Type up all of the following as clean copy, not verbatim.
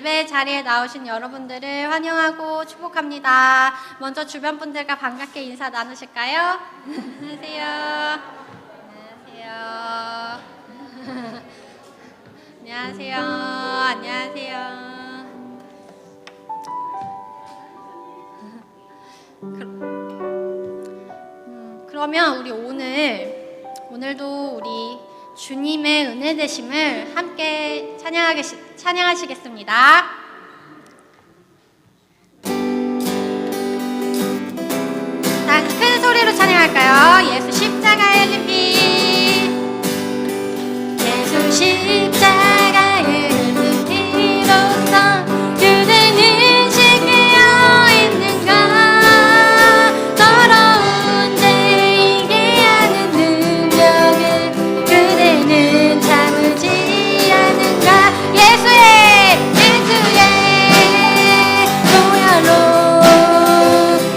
예배 자리에 나오신 여러분들을 환영하고 축복합니다. 먼저 주변 분들과 반갑게 인사 나누실까요? 안녕하세요. 안녕하세요. 안녕하세요. 그러면 우리 오늘도 우리 주님의 은혜 되심을 함께 찬양하시겠습니다. 다 큰 소리로 찬양할까요? 예수 십자가의 흘린 피, 예수 십자가의 흘린 피로써 그대는 신기어 있는가. 더러운 죄 이게 하는 능력을 그대는 참으지 않는가. 예수의 보혈로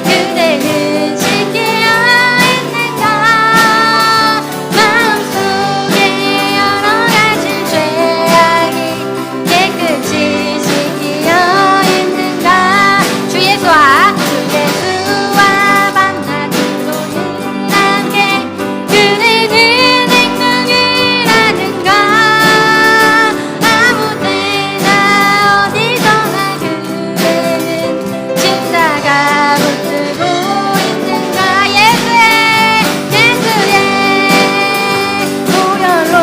그대는 신기어 있는가. 마음속에 여러 가지 죄악이 깨끗이 씻기어 있는가. 주 예수와 만나기로는 함께 그대는 행동을 하는가. 아무 때나 어디서나 그대는 십자가 붙들고 있는가. 예수의 보혈로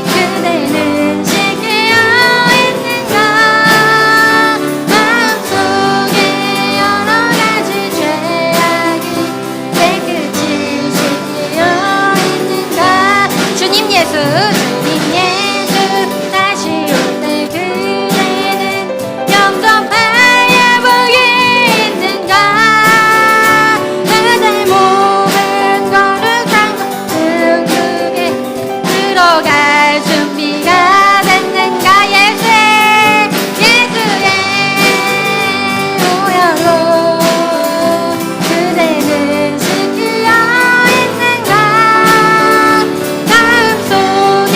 그대는 신기어 있는가. 마음속에 여러 가지 죄악이 깨끗이 씻기어 있는가. 주님 예수 다시 올 때 그대는 영접하여 보기 있는가. 그대 몸은 거룩한 것은 크게 들어갈 준비가 됐는가. 예수의 보혈로 그대는 신기어 있는가. 마음속에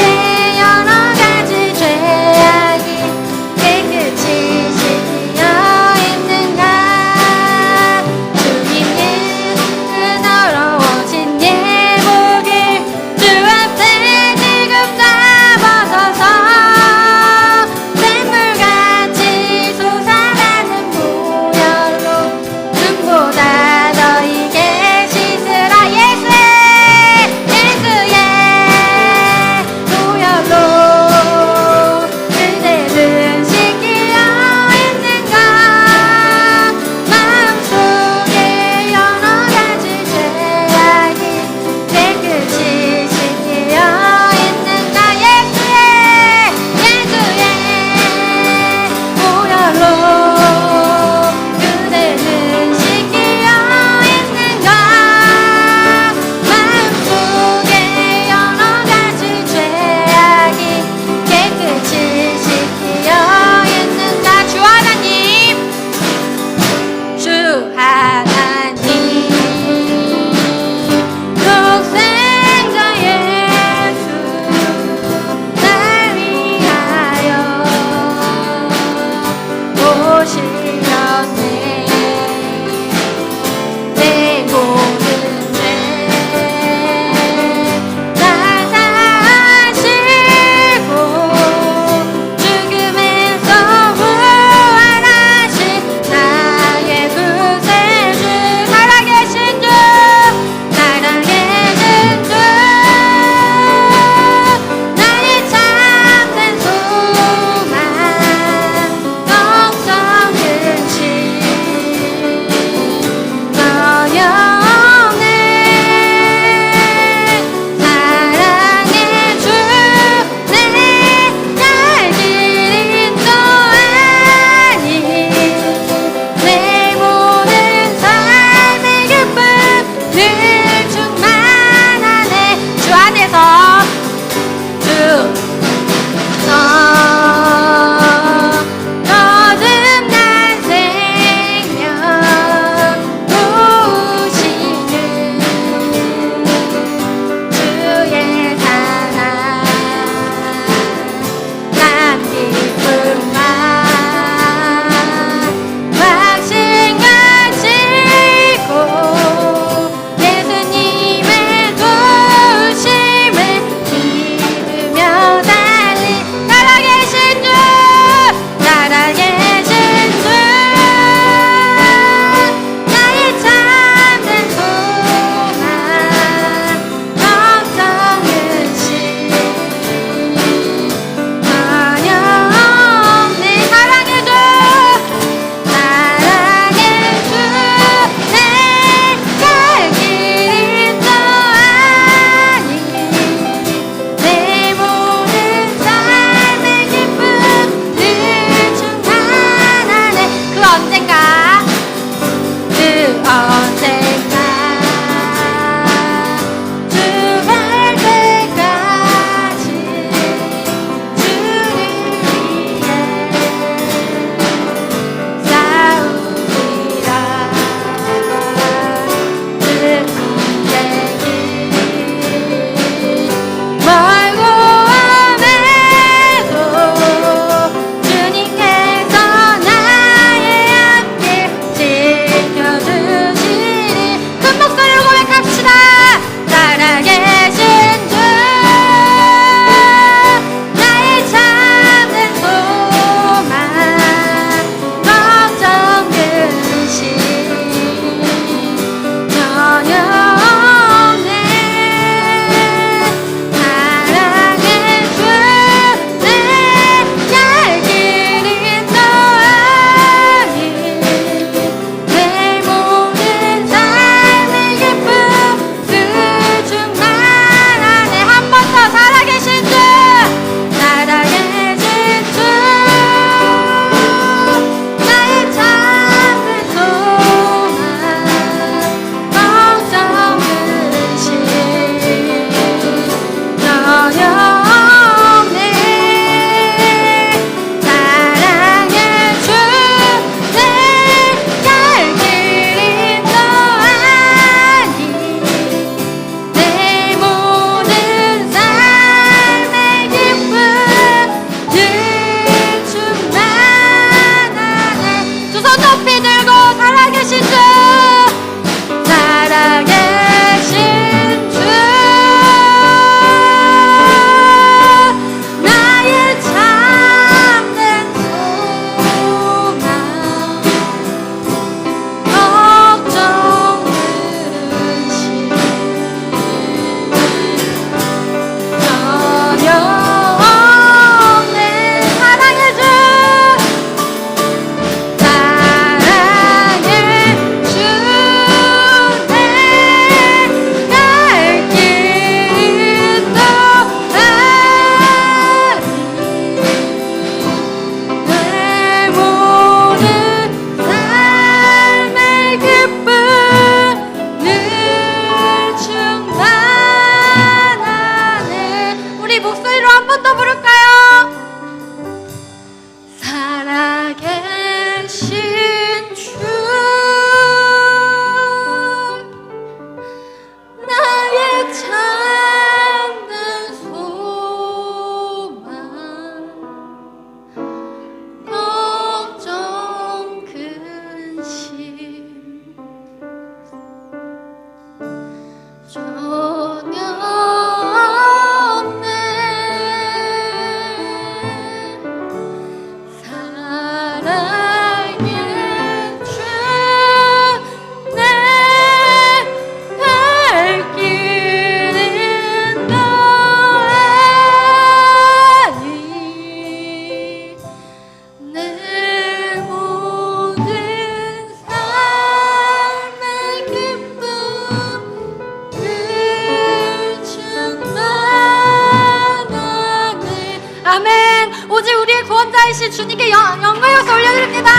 살리신 주님께 영광의 박수 올려드립니다.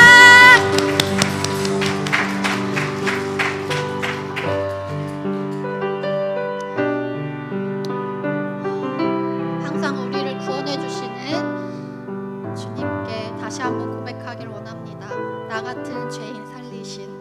항상 우리를 구원해 주시는 주님께 다시 한번 고백하길 원합니다. 나 같은 죄인 살리신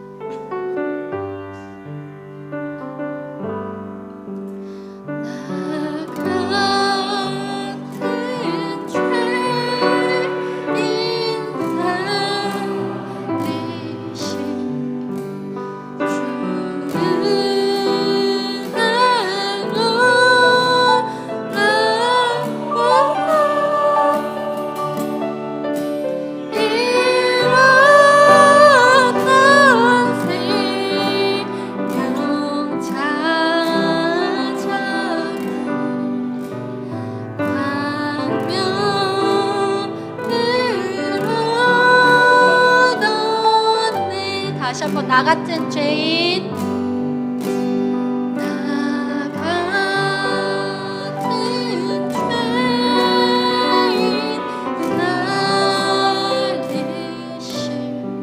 다시 한번 나 같은 죄인 나 같은 죄인 살리신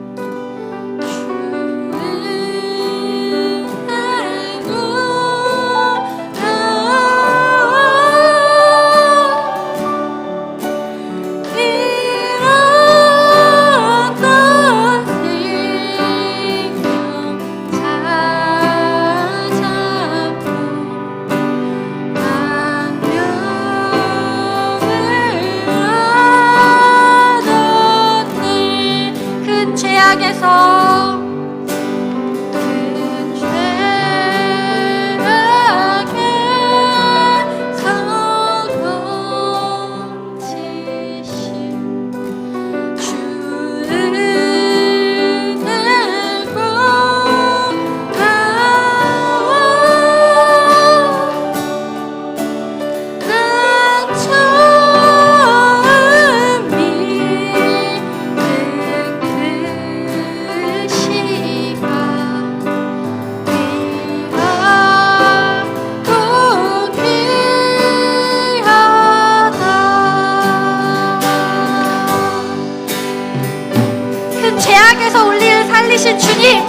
죄악에서 큰 죄악에서 건지신 주를 들고 나 처음 믿는 시간 귀하고 귀하다. 큰 죄악에서 우리를 살리신 주님,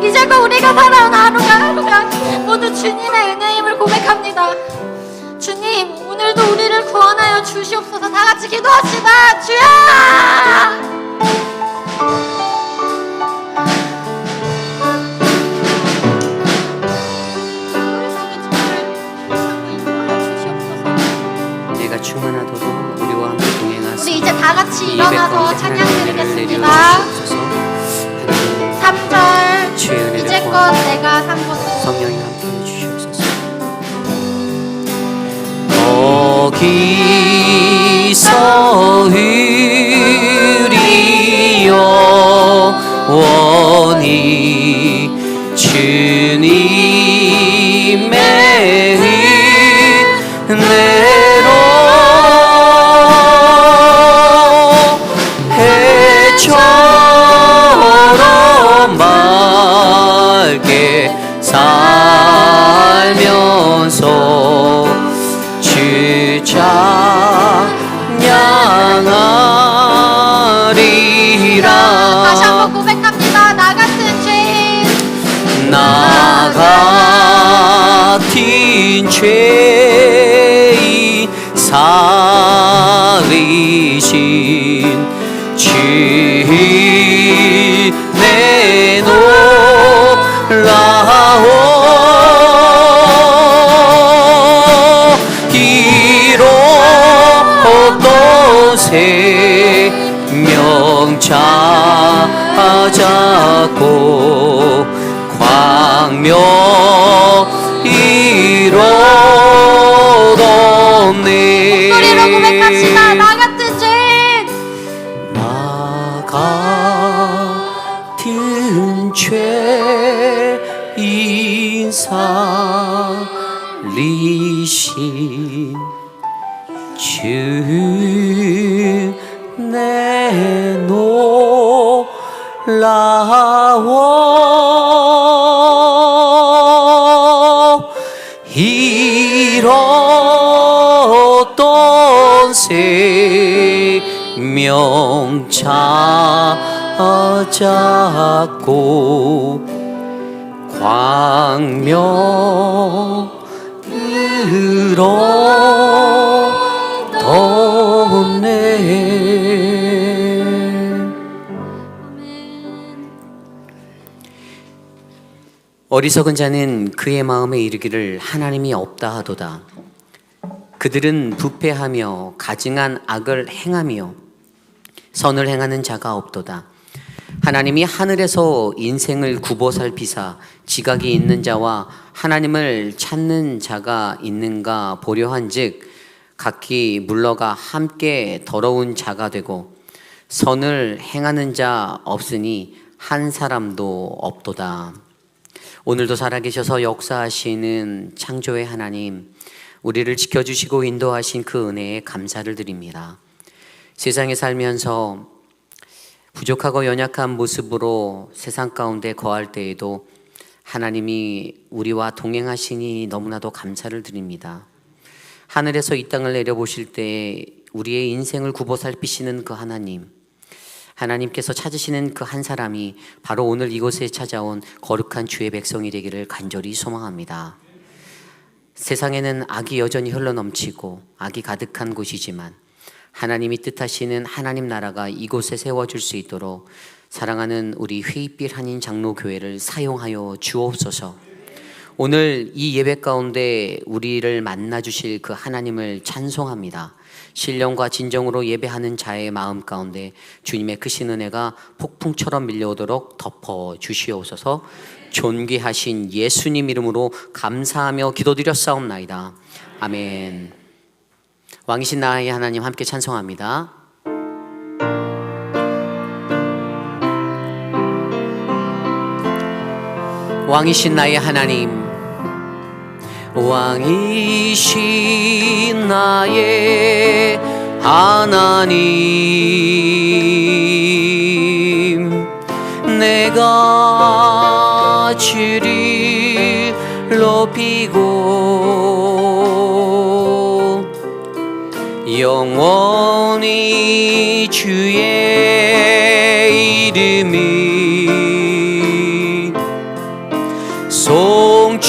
이제껏 우리가 살아온 하루가 모두 주님의 은혜임을 고백합니다. 주님, 오늘도 우리를 구원하여 주시옵소서. 다 같이 기도합시다. 주여! 내가 충만하도록 우리와 함께 동행하사 우리 이제 다 같이 일어나서 찬양 드리겠습니다. 3절 이제껏 내가 산 것은 성령이 함께 해주시옵소서. 거기서 우리 영원히 주님의 은혜로 해처럼 맑게 살면서 주 찬양하리라. 다시 한번 고백합니다. 나 같은 죄인 나 같은 죄인 살리신 주의 내놀라워 기록도 생명 찾았고 광명 이뤄뒀네. 목소리로 고백합시다. 나 같은 죄인 나 같은 죄인 살리신 주 내놀라워 이뤘던 생명 생명 찾았고 광명으로 떴네. 어리석은 자는 그의 마음에 이르기를 하나님이 없다 하도다. 그들은 부패하며 가증한 악을 행하며 선을 행하는 자가 없도다. 하나님이 하늘에서 인생을 굽어 살피사 지각이 있는 자와 하나님을 찾는 자가 있는가 보려 한즉 각기 물러가 함께 더러운 자가 되고 선을 행하는 자 없으니 한 사람도 없도다. 오늘도 살아계셔서 역사하시는 창조의 하나님, 우리를 지켜주시고 인도하신 그 은혜에 감사를 드립니다. 세상에 살면서 부족하고 연약한 모습으로 세상 가운데 거할 때에도 하나님이 우리와 동행하시니 너무나도 감사를 드립니다. 하늘에서 이 땅을 내려보실 때 우리의 인생을 굽어 살피시는 그 하나님, 하나님께서 찾으시는 그 한 사람이 바로 오늘 이곳에 찾아온 거룩한 주의 백성이 되기를 간절히 소망합니다. 세상에는 악이 여전히 흘러넘치고 악이 가득한 곳이지만 하나님이 뜻하시는 하나님 나라가 이곳에 세워질 수 있도록 사랑하는 우리 회의빛 한인 장로교회를 사용하여 주옵소서. 오늘 이 예배 가운데 우리를 만나주실 그 하나님을 찬송합니다. 신령과 진정으로 예배하는 자의 마음 가운데 주님의 크신 은혜가 폭풍처럼 밀려오도록 덮어 주시옵소서. 존귀하신 예수님 이름으로 감사하며 기도드렸사옵나이다. 아멘. 왕이신 나의 하나님 함께 찬송합니다. 왕이신 나의 하나님, 왕이신 나의 하나님, 내가 주를 높이고 영원히 주의 이름이 송축하리이다.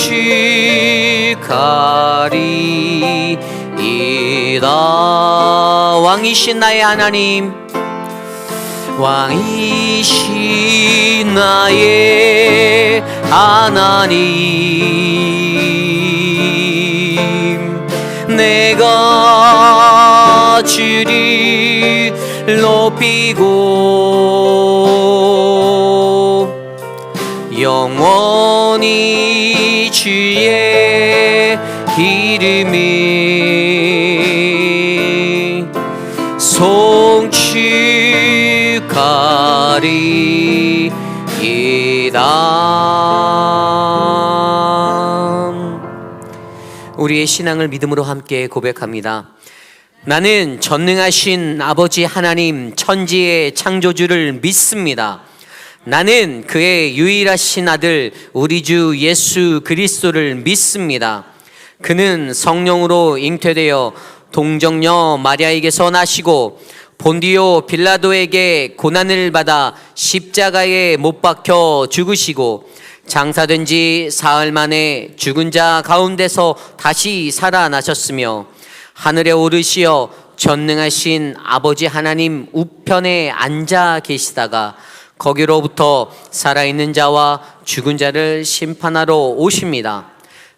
왕이신 나의 하나님, 왕이신 나의 하나님, 내가 주를 높이고 영원히 주의 이름이 송축하리이다. 우리의 신앙을 믿음으로 함께 고백합니다. 나는 전능하신 아버지 하나님 천지의 창조주를 믿습니다. 나는 그의 유일하신 아들 우리 주 예수 그리스도를 믿습니다. 그는 성령으로 잉태되어 동정녀 마리아에게서 나시고 본디오 빌라도에게 고난을 받아 십자가에 못 박혀 죽으시고 장사된 지 사흘 만에 죽은 자 가운데서 다시 살아나셨으며 하늘에 오르시어 전능하신 아버지 하나님 우편에 앉아 계시다가 거기로부터 살아있는 자와 죽은 자를 심판하러 오십니다.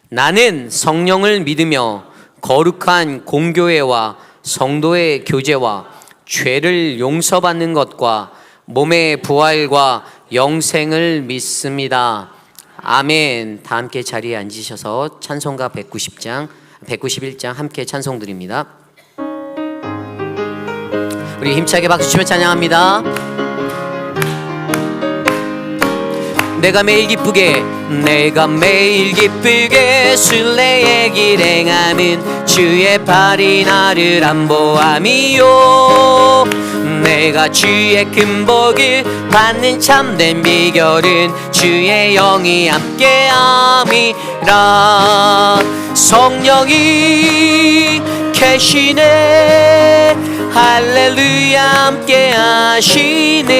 나는 성령을 믿으며 거룩한 공교회와 성도의 교제와 죄를 용서받는 것과 몸의 부활과 영생을 믿습니다. 아멘. 다 함께 자리에 앉으셔서 찬송가 191장 함께 찬송 드립니다. 우리 힘차게 박수치며 찬양합니다. 내가 매일 기쁘게 순례의 길 행하는 주의 팔이 나를 안보함이요. 내가 주의 큰 복을 받는 참된 비결은 주의 영이 함께함이라. 성령이 계시네 할렐루야 함께 하시네.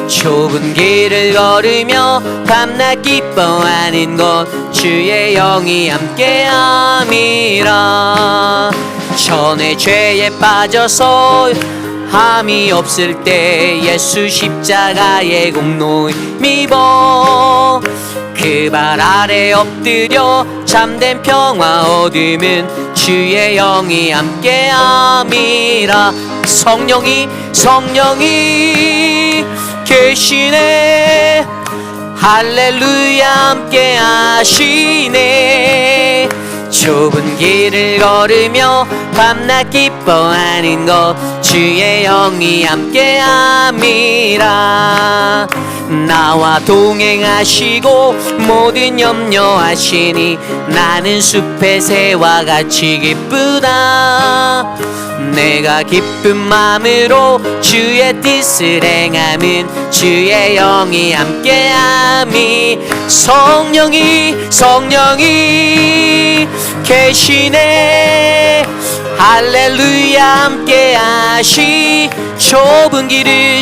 좁은 길을 걸으며 밤낮 기뻐하는 것 주의 영이 함께함이라. 전에 죄에 빠져서 함이 없을 때 예수 십자가의 공로 힘입어 그 발 아래 엎드려 참된 평화 얻으면 주의 영이 함께함이라. 성령이 계시네. 할렐루야 함께 하시네. 좁은 길을 걸으며 밤낮 기뻐하는 것 주의 영이 함께함이라. 나와 동행하시고 모든 염려하시니 나는 숲의 새와 같이 기쁘다. 내가 기쁜 마음으로 주의 뜻을 행함은 주의 영이 함께함이. 성령이 계시네. 할렐루야 함께 하시. 좁은 길을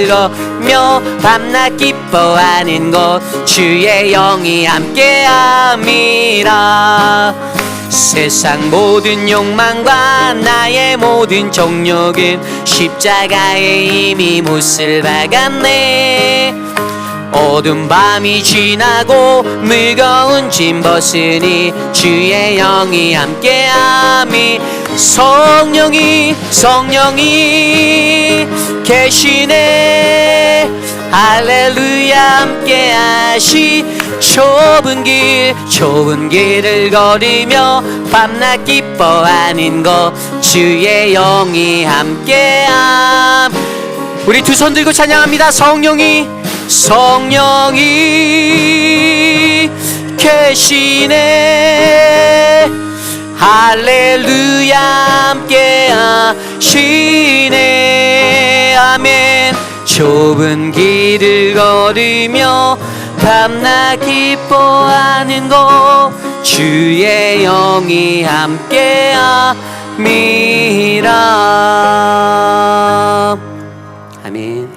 걸으며 밤낮 기뻐하는 것 주의 영이 함께함이라. 세상 모든 욕망과 나의 모든 정욕은 십자가에 이미 못을 박았네. 어두운 밤이 지나고 무거운 짐 벗으니 주의 영이 함께함이. 성령이 계시네. 할렐루야 함께 하시. 좁은 길을 걸으며 밤낮 기뻐하는 것 주의 영이 함께함. 우리 두 손 들고 찬양합니다. 성령이 계시네. 할렐루야 함께 하시네. 아멘. 좁은 길을 걸으며 밤낮 기뻐하는 것 주의 영이 함께함이라. 아멘.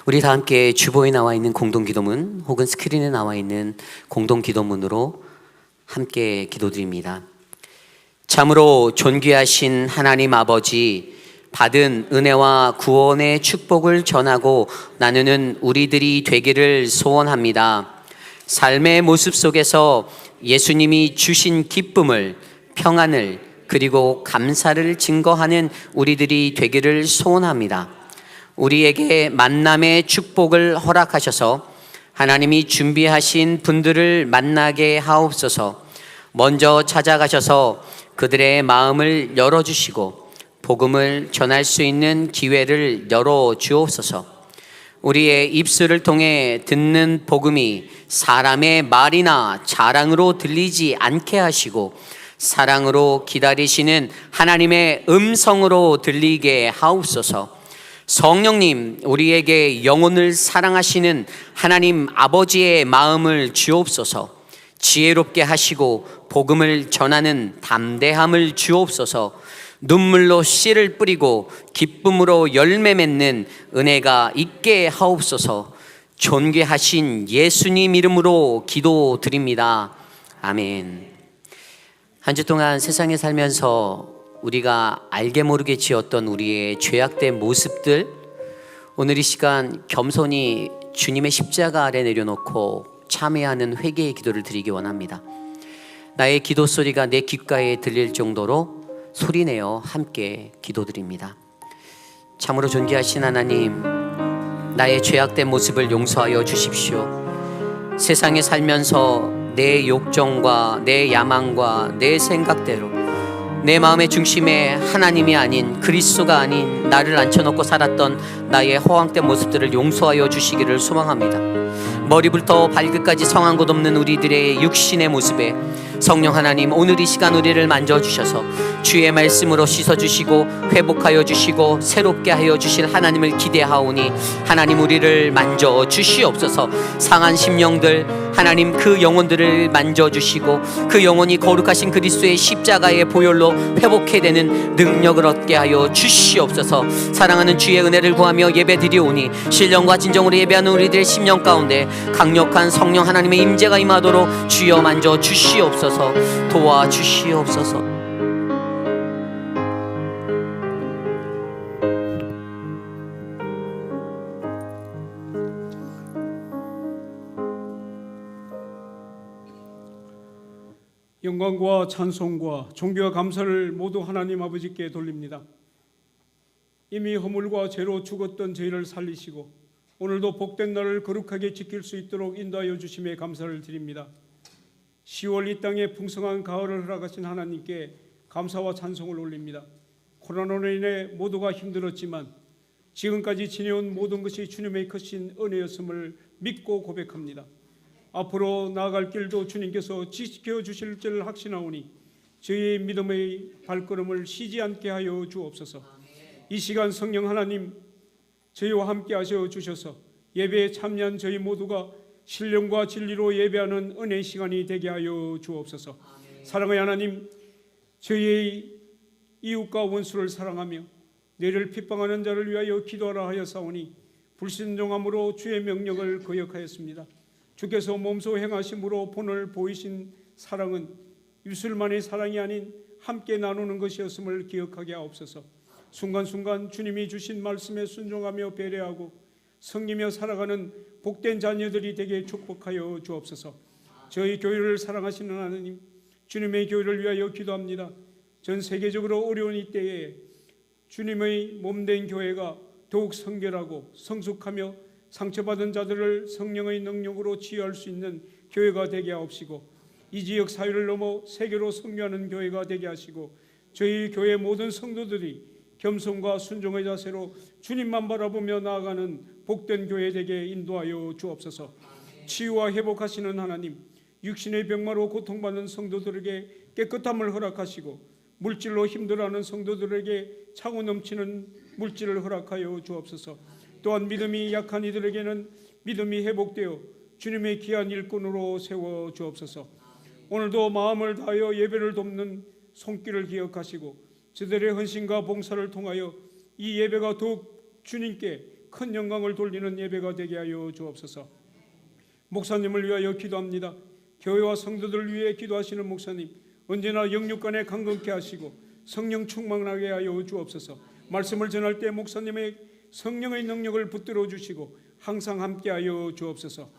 우리 다 함께 주보에 나와 있는 공동기도문 혹은 스크린에 나와 있는 공동기도문으로 함께 기도드립니다. 참으로 존귀하신 하나님 아버지, 받은 은혜와 구원의 축복을 전하고 나누는 우리들이 되기를 소원합니다. 삶의 모습 속에서 예수님이 주신 기쁨을, 평안을, 그리고 감사를 증거하는 우리들이 되기를 소원합니다. 우리에게 만남의 축복을 허락하셔서 하나님이 준비하신 분들을 만나게 하옵소서. 먼저 찾아가셔서 그들의 마음을 열어주시고 복음을 전할 수 있는 기회를 열어주옵소서. 우리의 입술을 통해 듣는 복음이 사람의 말이나 자랑으로 들리지 않게 하시고 사랑으로 기다리시는 하나님의 음성으로 들리게 하옵소서. 성령님, 우리에게 영혼을 사랑하시는 하나님 아버지의 마음을 주옵소서. 지혜롭게 하시고 복음을 전하는 담대함을 주옵소서. 눈물로 씨를 뿌리고 기쁨으로 열매 맺는 은혜가 있게 하옵소서. 존귀하신 예수님 이름으로 기도드립니다. 아멘. 한 주 동안 세상에 살면서 우리가 알게 모르게 지었던 우리의 죄악된 모습들, 오늘 이 시간 겸손히 주님의 십자가 아래 내려놓고 참회하는 회개의 기도를 드리기 원합니다. 나의 기도 소리가 내 귓가에 들릴 정도로 소리내어 함께 기도드립니다. 참으로 존귀하신 하나님, 나의 죄악된 모습을 용서하여 주십시오. 세상에 살면서 내 욕정과 내 야망과 내 생각대로 내 마음의 중심에 하나님이 아닌, 그리스도가 아닌 나를 앉혀놓고 살았던 나의 허황된 모습들을 용서하여 주시기를 소망합니다. 머리부터 발끝까지 성한 곳 없는 우리들의 육신의 모습에 성령 하나님, 오늘 이 시간 우리를 만져주셔서 주의 말씀으로 씻어주시고 회복하여 주시고 새롭게 하여 주실 하나님을 기대하오니 하나님, 우리를 만져주시옵소서. 상한 심령들 하나님, 그 영혼들을 만져주시고 그 영혼이 거룩하신 그리스도의 십자가의 보혈로 회복해 되는 능력을 얻게 하여 주시옵소서. 사랑하는 주의 은혜를 구하며 예배드리오니 신령과 진정으로 예배하는 우리들의 심령 가운데 강력한 성령 하나님의 임재가 임하도록 주여 만져 주시옵소서. 도와주시옵소서. 영광과 찬송과 존귀와 감사를 모두 하나님 아버지께 돌립니다. 이미 허물과 죄로 죽었던 저희를 살리시고 오늘도 복된 날을 거룩하게 지킬 수 있도록 인도하여 주심에 감사를 드립니다. 10월 이 땅에 풍성한 가을을 허락하신 하나님께 감사와 찬송을 올립니다. 코로나로 인해 모두가 힘들었지만 지금까지 지내온 모든 것이 주님의 크신 은혜였음을 믿고 고백합니다. 앞으로 나아갈 길도 주님께서 지켜주실 줄 확신하오니 저희의 믿음의 발걸음을 쉬지 않게 하여 주옵소서. 이 시간 성령 하나님 저희와 함께 하셔 주셔서 예배에 참여한 저희 모두가 신령과 진리로 예배하는 은혜의 시간이 되게 하여 주옵소서. 사랑의 하나님, 저희의 이웃과 원수를 사랑하며 너희를 핍박하는 자를 위하여 기도하라 하였사오니 불순종함으로 주의 명령을 거역하였습니다. 주께서 몸소 행하심으로 본을 보이신 사랑은 입술만의 사랑이 아닌 함께 나누는 것이었음을 기억하게 하옵소서. 순간순간 주님이 주신 말씀에 순종하며 배려하고 섬기며 살아가는 복된 자녀들이 되게 축복하여 주옵소서. 저희 교회를 사랑하시는 하나님, 주님의 교회를 위하여 기도합니다. 전 세계적으로 어려운 이때에 주님의 몸된 교회가 더욱 성결하고 성숙하며 상처받은 자들을 성령의 능력으로 치유할 수 있는 교회가 되게 하옵시고 이 지역 사회를 넘어 세계로 선교하는 교회가 되게 하시고 저희 교회 모든 성도들이 겸손과 순종의 자세로 주님만 바라보며 나아가는 복된 교회 되게 인도하여 주옵소서. 치유와 회복하시는 하나님, 육신의 병마로 고통받는 성도들에게 깨끗함을 허락하시고 물질로 힘들어하는 성도들에게 차고 넘치는 물질을 허락하여 주옵소서. 또한 믿음이 약한 이들에게는 믿음이 회복되어 주님의 귀한 일꾼으로 세워 주옵소서. 오늘도 마음을 다하여 예배를 돕는 손길을 기억하시고 저들의 헌신과 봉사를 통하여 이 예배가 더욱 주님께 큰 영광을 돌리는 예배가 되게 하여 주옵소서. 목사님을 위하여 기도합니다. 교회와 성도들을 위해 기도하시는 목사님, 언제나 영육간에 강건케 하시고 성령 충만하게 하여 주옵소서. 말씀을 전할 때 목사님의 성령의 능력을 붙들어 주시고 항상 함께하여 주옵소서.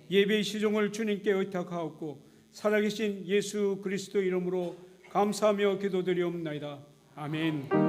예배의 시종을 주님께 의탁하옵고 살아계신 예수 그리스도 이름으로 감사하며 기도드리옵나이다. 아멘.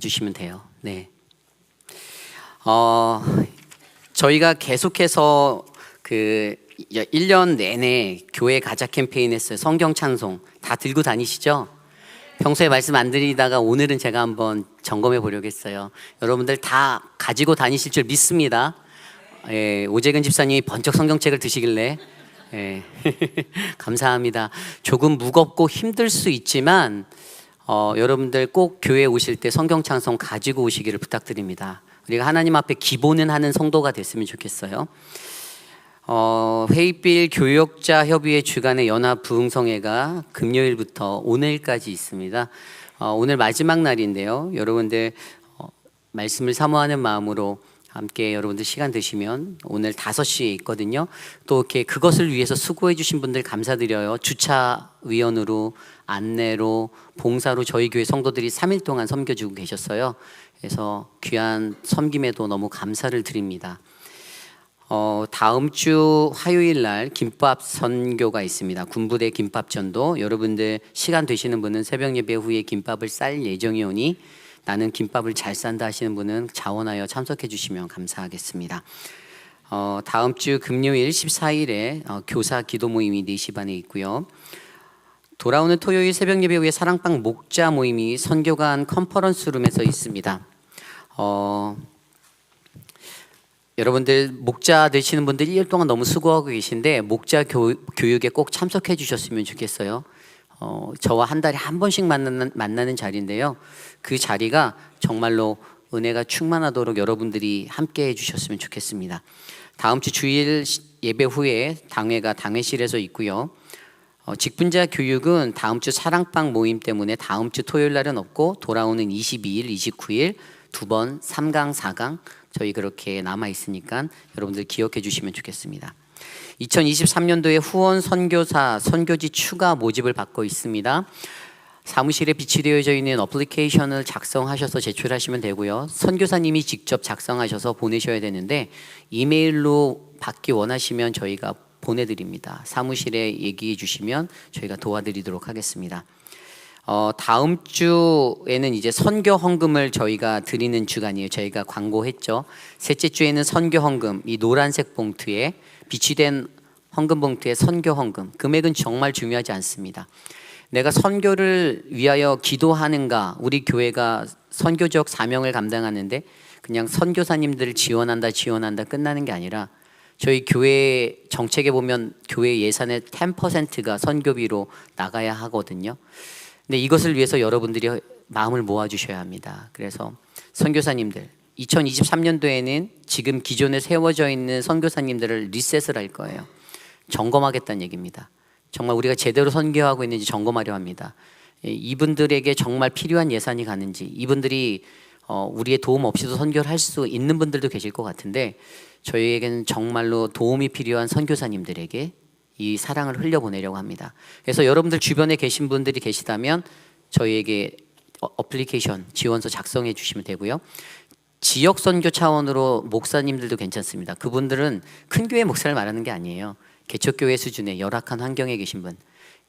주시면 돼요. 네. 저희가 계속해서 그 1년 내내 교회 가자 캠페인 했어요. 성경 찬송 다 들고 다니시죠? 평소에 말씀 안 드리다가 오늘은 제가 한번 점검해 보려고 했어요. 여러분들 다 가지고 다니실 줄 믿습니다. 예, 오재근 집사님이 번쩍 성경책을 드시길래 예, 감사합니다. 조금 무겁고 힘들 수 있지만 여러분들 꼭 교회에 오실 때 성경 찬송 가지고 오시기를 부탁드립니다. 우리가 하나님 앞에 기본은 하는 성도가 됐으면 좋겠어요. 회의빌 교역자 협의회 주간의 연합 부흥성회가 금요일부터 오늘까지 있습니다. 오늘 마지막 날인데요. 여러분들 말씀을 사모하는 마음으로 함께 여러분들 시간 되시면 오늘 5시에 있거든요. 또 이렇게 그것을 위해서 수고해 주신 분들 감사드려요. 주차위원으로, 안내로, 봉사로 저희 교회 성도들이 3일 동안 섬겨주고 계셨어요. 그래서 귀한 섬김에도 너무 감사를 드립니다. 다음 주 화요일 날 김밥 선교가 있습니다. 군부대 김밥전도. 여러분들 시간 되시는 분은 새벽 예배 후에 김밥을 쌀 예정이오니 나는 김밥을 잘 싼다 하시는 분은 자원하여 참석해 주시면 감사하겠습니다. 다음 주 금요일 14일에 교사 기도 모임이 4시 반에 있고요. 돌아오는 토요일 새벽 예배 후에 사랑방 목자 모임이 선교관 컨퍼런스룸에서 있습니다. 여러분들 목자 되시는 분들 1년 동안 너무 수고하고 계신데 목자 교육에 꼭 참석해 주셨으면 좋겠어요. 저와 한 달에 한 번씩 만나는 자리인데요. 그 자리가 정말로 은혜가 충만하도록 여러분들이 함께 해주셨으면 좋겠습니다. 다음 주 주일 예배 후에 당회가 당회실에서 있고요. 직분자 교육은 다음 주 사랑방 모임 때문에 다음 주 토요일 날은 없고 돌아오는 22일, 29일 두 번 3강, 4강 저희 그렇게 남아 있으니까 여러분들 기억해 주시면 좋겠습니다. 2023년도에 후원 선교사 선교지 추가 모집을 받고 있습니다. 사무실에 비치되어져 있는 어플리케이션을 작성하셔서 제출하시면 되고요. 선교사님이 직접 작성하셔서 보내셔야 되는데 이메일로 받기 원하시면 저희가 보내드립니다. 사무실에 얘기해 주시면 저희가 도와드리도록 하겠습니다. 다음 주에는 이제 선교 헌금을 저희가 드리는 주간이에요. 저희가 광고했죠. 셋째 주에는 선교 헌금, 이 노란색 봉투에 비치된 헌금 봉투에 선교 헌금. 금액은 정말 중요하지 않습니다. 내가 선교를 위하여 기도하는가, 우리 교회가 선교적 사명을 감당하는데 그냥 선교사님들을 지원한다 끝나는 게 아니라 저희 교회 정책에 보면 교회 예산의 10%가 선교비로 나가야 하거든요. 근데 이것을 위해서 여러분들이 마음을 모아주셔야 합니다. 그래서 선교사님들 2023년도에는 지금 기존에 세워져 있는 선교사님들을 리셋을 할 거예요. 점검하겠다는 얘기입니다. 정말 우리가 제대로 선교하고 있는지 점검하려 합니다. 이분들에게 정말 필요한 예산이 가는지, 이분들이 우리의 도움 없이도 선교를 할 수 있는 분들도 계실 것 같은데, 저희에게는 정말로 도움이 필요한 선교사님들에게 이 사랑을 흘려보내려고 합니다. 그래서 여러분들 주변에 계신 분들이 계시다면 저희에게 어플리케이션 지원서 작성해 주시면 되고요. 지역 선교 차원으로 목사님들도 괜찮습니다. 그분들은 큰 교회 목사를 말하는 게 아니에요. 개척교회 수준의 열악한 환경에 계신 분,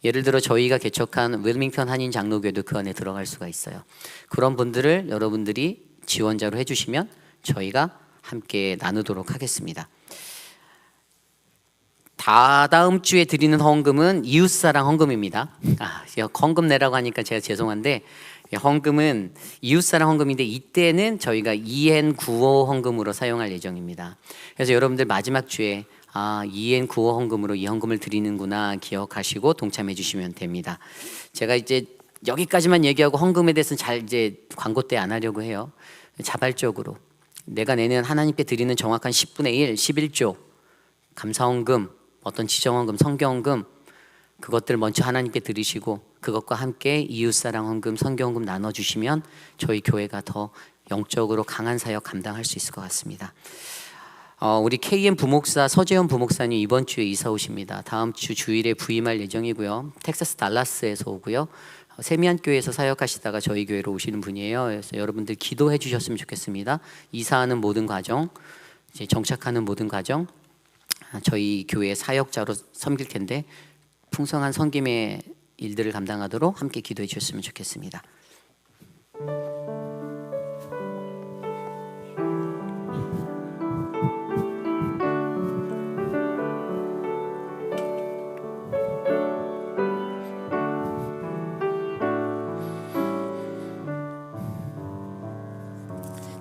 예를 들어 저희가 개척한 웰밍턴 한인 장로교회도 그 안에 들어갈 수가 있어요. 그런 분들을 여러분들이 지원자로 해주시면 저희가 함께 나누도록 하겠습니다. 다다음 주에 드리는 헌금은 이웃사랑 헌금입니다. 헌금 내라고 하니까 제가 죄송한데, 헌금은 이웃사랑 헌금인데 이때는 저희가 EN95 헌금으로 사용할 예정입니다. 그래서 여러분들 마지막 주에 EN95 헌금으로 이 헌금을 드리는구나 기억하시고 동참해 주시면 됩니다. 제가 이제 여기까지만 얘기하고 헌금에 대해서는 잘 이제 광고 때 안 하려고 해요. 자발적으로 내가 내는 하나님께 드리는 정확한 10분의 1, 11조 감사헌금, 어떤 지정헌금, 성경헌금, 그것들 먼저 하나님께 드리시고 그것과 함께 이웃사랑 헌금, 성경헌금 나눠주시면 저희 교회가 더 영적으로 강한 사역 감당할 수 있을 것 같습니다. 우리 KM 부목사 서재현 부목사님 이번 주에 이사 오십니다. 다음 주 주일에 부임할 예정이고요. 텍사스 달라스에서 오고요. 세미안 교회에서 사역하시다가 저희 교회로 오시는 분이에요. 그래서 여러분들 기도해 주셨으면 좋겠습니다. 이사하는 모든 과정, 이제 정착하는 모든 과정, 저희 교회 사역자로 섬길 텐데 풍성한 섬김의 일들을 감당하도록 함께 기도해 주셨으면 좋겠습니다.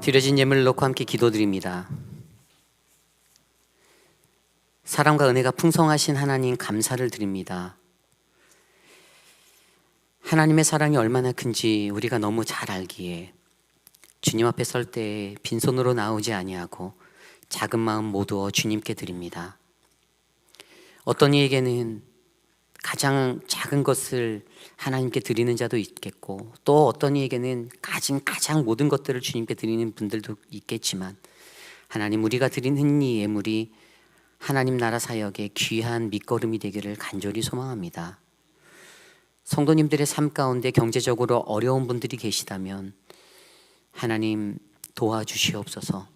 드려진 예물을 놓고 함께 기도드립니다. 사랑과 은혜가 풍성하신 하나님 감사를 드립니다. 하나님의 사랑이 얼마나 큰지 우리가 너무 잘 알기에 주님 앞에 설 때 빈손으로 나오지 아니하고 작은 마음 모두 주님께 드립니다. 어떤 이에게는 가장 작은 것을 하나님께 드리는 자도 있겠고, 또 어떤 이에게는 가장 모든 것들을 주님께 드리는 분들도 있겠지만, 하나님, 우리가 드리는 이 예물이 하나님 나라 사역의 귀한 밑거름이 되기를 간절히 소망합니다. 성도님들의 삶 가운데 경제적으로 어려운 분들이 계시다면 하나님 도와주시옵소서.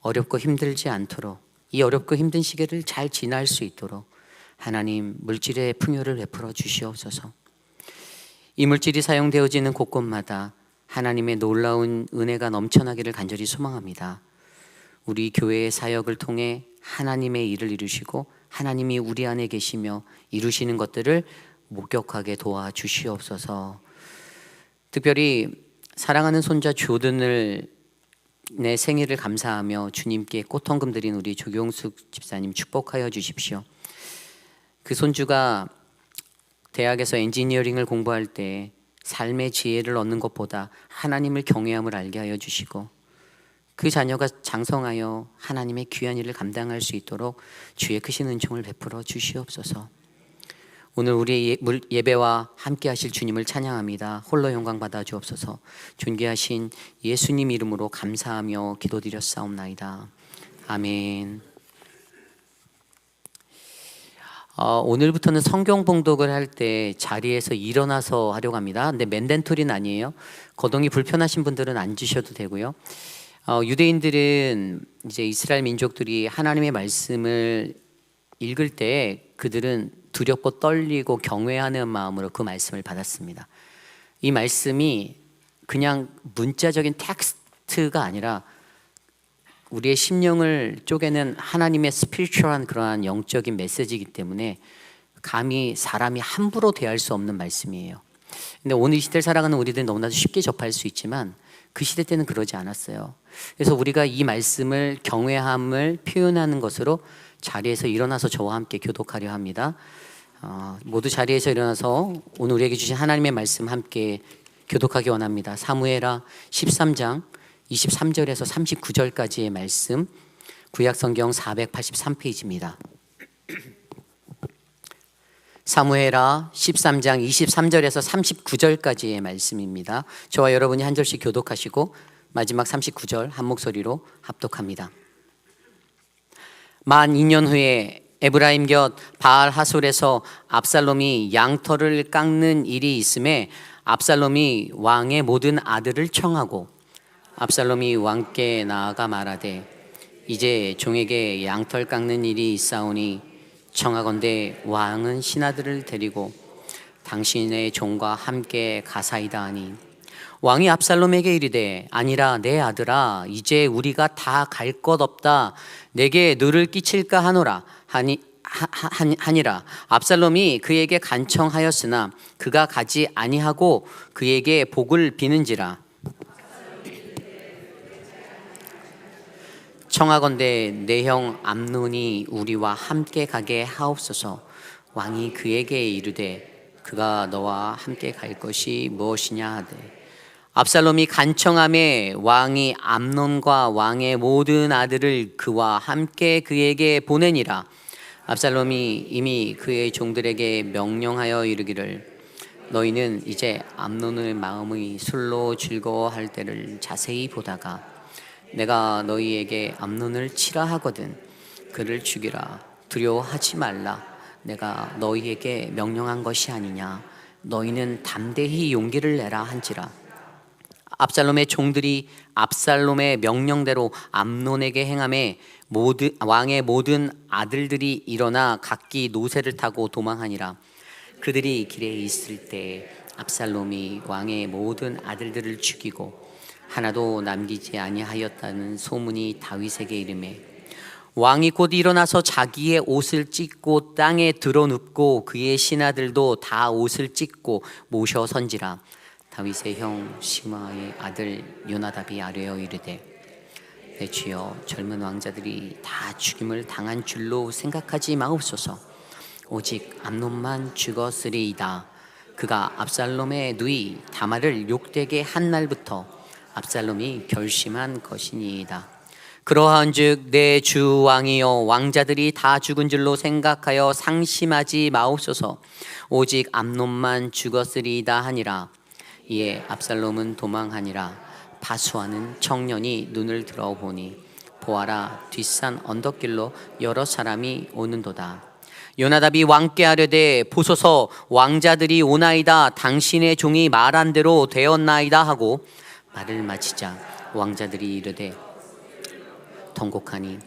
어렵고 힘들지 않도록, 이 어렵고 힘든 시기를 잘 지날 수 있도록 하나님 물질의 풍요를 베풀어 주시옵소서. 이 물질이 사용되어지는 곳곳마다 하나님의 놀라운 은혜가 넘쳐나기를 간절히 소망합니다. 우리 교회의 사역을 통해 하나님의 일을 이루시고 하나님이 우리 안에 계시며 이루시는 것들을 목격하게 도와주시옵소서. 특별히 사랑하는 손자 조든을 내 생일을 감사하며 주님께 꽃헌금 드린 우리 조경숙 집사님 축복하여 주십시오. 그 손주가 대학에서 엔지니어링을 공부할 때 삶의 지혜를 얻는 것보다 하나님을 경외함을 알게 하여 주시고, 그 자녀가 장성하여 하나님의 귀한 일을 감당할 수 있도록 주의 크신 은총을 베풀어 주시옵소서. 오늘 우리의 예배와 함께 하실 주님을 찬양합니다. 홀로 영광 받아 주옵소서. 존귀하신 예수님 이름으로 감사하며 기도드렸사옵나이다. 아멘. 오늘부터는 성경 봉독을 할 때 자리에서 일어나서 하려고 합니다. 근데 맨덴토리는 아니에요. 거동이 불편하신 분들은 앉으셔도 되고요. 유대인들은 이제 이스라엘 민족들이 하나님의 말씀을 읽을 때 그들은 두렵고 떨리고 경외하는 마음으로 그 말씀을 받았습니다. 이 말씀이 그냥 문자적인 텍스트가 아니라 우리의 심령을 쪼개는 하나님의 스피리추얼한 그러한 영적인 메시지이기 때문에 감히 사람이 함부로 대할 수 없는 말씀이에요. 근데 오늘 이 시대를 살아가는 우리들은 너무나도 쉽게 접할 수 있지만 그 시대 때는 그러지 않았어요. 그래서 우리가 이 말씀을 경외함을 표현하는 것으로 자리에서 일어나서 저와 함께 교독하려 합니다. 모두 자리에서 일어나서 오늘 우리에게 주신 하나님의 말씀 함께 교독하기 원합니다. 사무엘하 13장 23절에서 39절까지의 말씀, 구약성경 483페이지입니다. 사무엘하 13장 23절에서 39절까지의 말씀입니다. 저와 여러분이 한 절씩 교독하시고 마지막 39절 한 목소리로 합독합니다. 만 2년 후에 에브라임 곁 바알 하솔에서 압살롬이 양털을 깎는 일이 있음에 압살롬이 왕의 모든 아들을 청하고 압살롬이 왕께 나아가 말하되 이제 종에게 양털 깎는 일이 있사오니 청하건대 왕은 신하들을 데리고 당신의 종과 함께 가사이다 하니 왕이 압살롬에게 이르되 아니라 내 아들아 이제 우리가 다 갈 것 없다 내게 누를 끼칠까 하노라 하니라. 압살롬이 그에게 간청하였으나 그가 가지 아니하고 그에게 복을 비는지라. 청하건대 내 형 암논이 우리와 함께 가게 하옵소서. 왕이 그에게 이르되 그가 너와 함께 갈 것이 무엇이냐 하되 압살롬이 간청하매 왕이 암논과 왕의 모든 아들을 그와 함께 그에게 보내니라. 압살롬이 이미 그의 종들에게 명령하여 이르기를 너희는 이제 암논의 마음이 술로 즐거워할 때를 자세히 보다가 내가 너희에게 암논을 치라 하거든 그를 죽이라. 두려워하지 말라. 내가 너희에게 명령한 것이 아니냐. 너희는 담대히 용기를 내라 한지라. 압살롬의 종들이 압살롬의 명령대로 암논에게 행하매 왕의 모든 아들들이 일어나 각기 노새를 타고 도망하니라. 그들이 길에 있을 때 압살롬이 왕의 모든 아들들을 죽이고 하나도 남기지 아니하였다는 소문이 다윗에게 이르매 왕이 곧 일어나서 자기의 옷을 찢고 땅에 드러눕고 그의 신하들도 다 옷을 찢고 모셔 선지라. 다윗의 형 시므아의 아들 요나답이 아뢰어 이르되 내 주여 젊은 왕자들이 다 죽임을 당한 줄로 생각하지 마옵소서. 오직 암논만 죽었으리이다. 그가 압살롬의 누이 다말을 욕되게 한 날부터 압살롬이 결심한 것이니이다. 그러한즉 내 주 왕이여 왕자들이 다 죽은 줄로 생각하여 상심하지 마옵소서. 오직 암논만 죽었으리이다 하니라. 이에 압살롬은 도망하니라. 바수하는 청년이 눈을 들어보니 보아라 뒷산 언덕길로 여러 사람이 오는도다. 요나답이 왕께 하려되 보소서 왕자들이 오나이다. 당신의 종이 말한 대로 되었나이다 하고 말을 마치자 왕자들이 이르되 통곡하니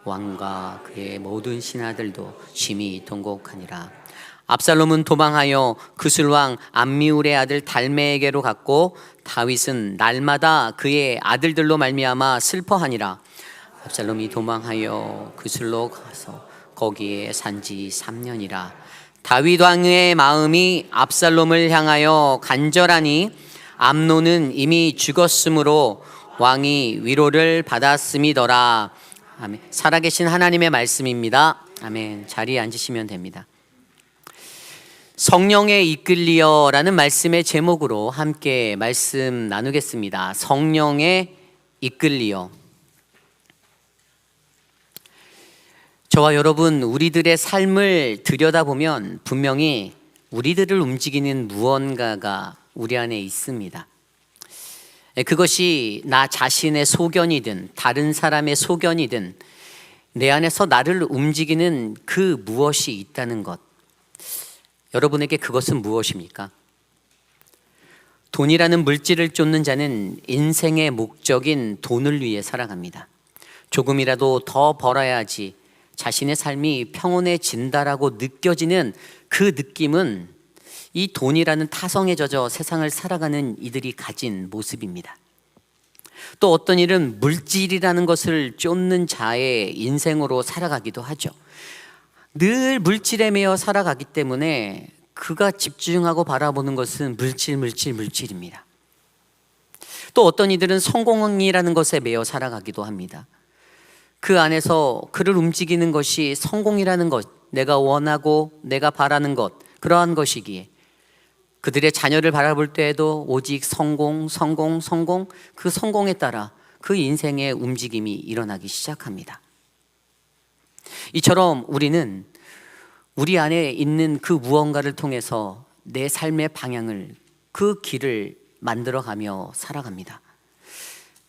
왕과 그의 모든 신하들도 심히 통곡하니라. 압살롬은 도망하여 그술왕 암미울의 아들 달메에게로 갔고 다윗은 날마다 그의 아들들로 말미암아 슬퍼하니라. 압살롬이 도망하여 그술로 가서 거기에 산지 3년이라. 다윗 왕의 마음이 압살롬을 향하여 간절하니 암논은 이미 죽었으므로 왕이 위로를 받았음이더라. 아멘. 살아계신 하나님의 말씀입니다. 아멘. 자리에 앉으시면 됩니다. 성령에 이끌리어라는 말씀의 제목으로 함께 말씀 나누겠습니다. 성령에 이끌리어. 저와 여러분, 우리들의 삶을 들여다보면 분명히 우리들을 움직이는 무언가가 우리 안에 있습니다. 그것이 나 자신의 소견이든 다른 사람의 소견이든 내 안에서 나를 움직이는 그 무엇이 있다는 것. 여러분에게 그것은 무엇입니까? 돈이라는 물질을 쫓는 자는 인생의 목적인 돈을 위해 살아갑니다. 조금이라도 더 벌어야지 자신의 삶이 평온해진다라고 느껴지는 그 느낌은 이 돈이라는 타성에 젖어 세상을 살아가는 이들이 가진 모습입니다. 또 어떤 일은 물질이라는 것을 쫓는 자의 인생으로 살아가기도 하죠. 늘 물질에 매여 살아가기 때문에 그가 집중하고 바라보는 것은 물질입니다. 또 어떤 이들은 성공이라는 것에 매여 살아가기도 합니다. 그 안에서 그를 움직이는 것이 성공이라는 것, 내가 원하고 내가 바라는 것, 그러한 것이기에 그들의 자녀를 바라볼 때에도 오직 성공, 성공, 성공, 그 성공에 따라 그 인생의 움직임이 일어나기 시작합니다. 이처럼 우리는 우리 안에 있는 그 무언가를 통해서 내 삶의 방향을, 그 길을 만들어가며 살아갑니다.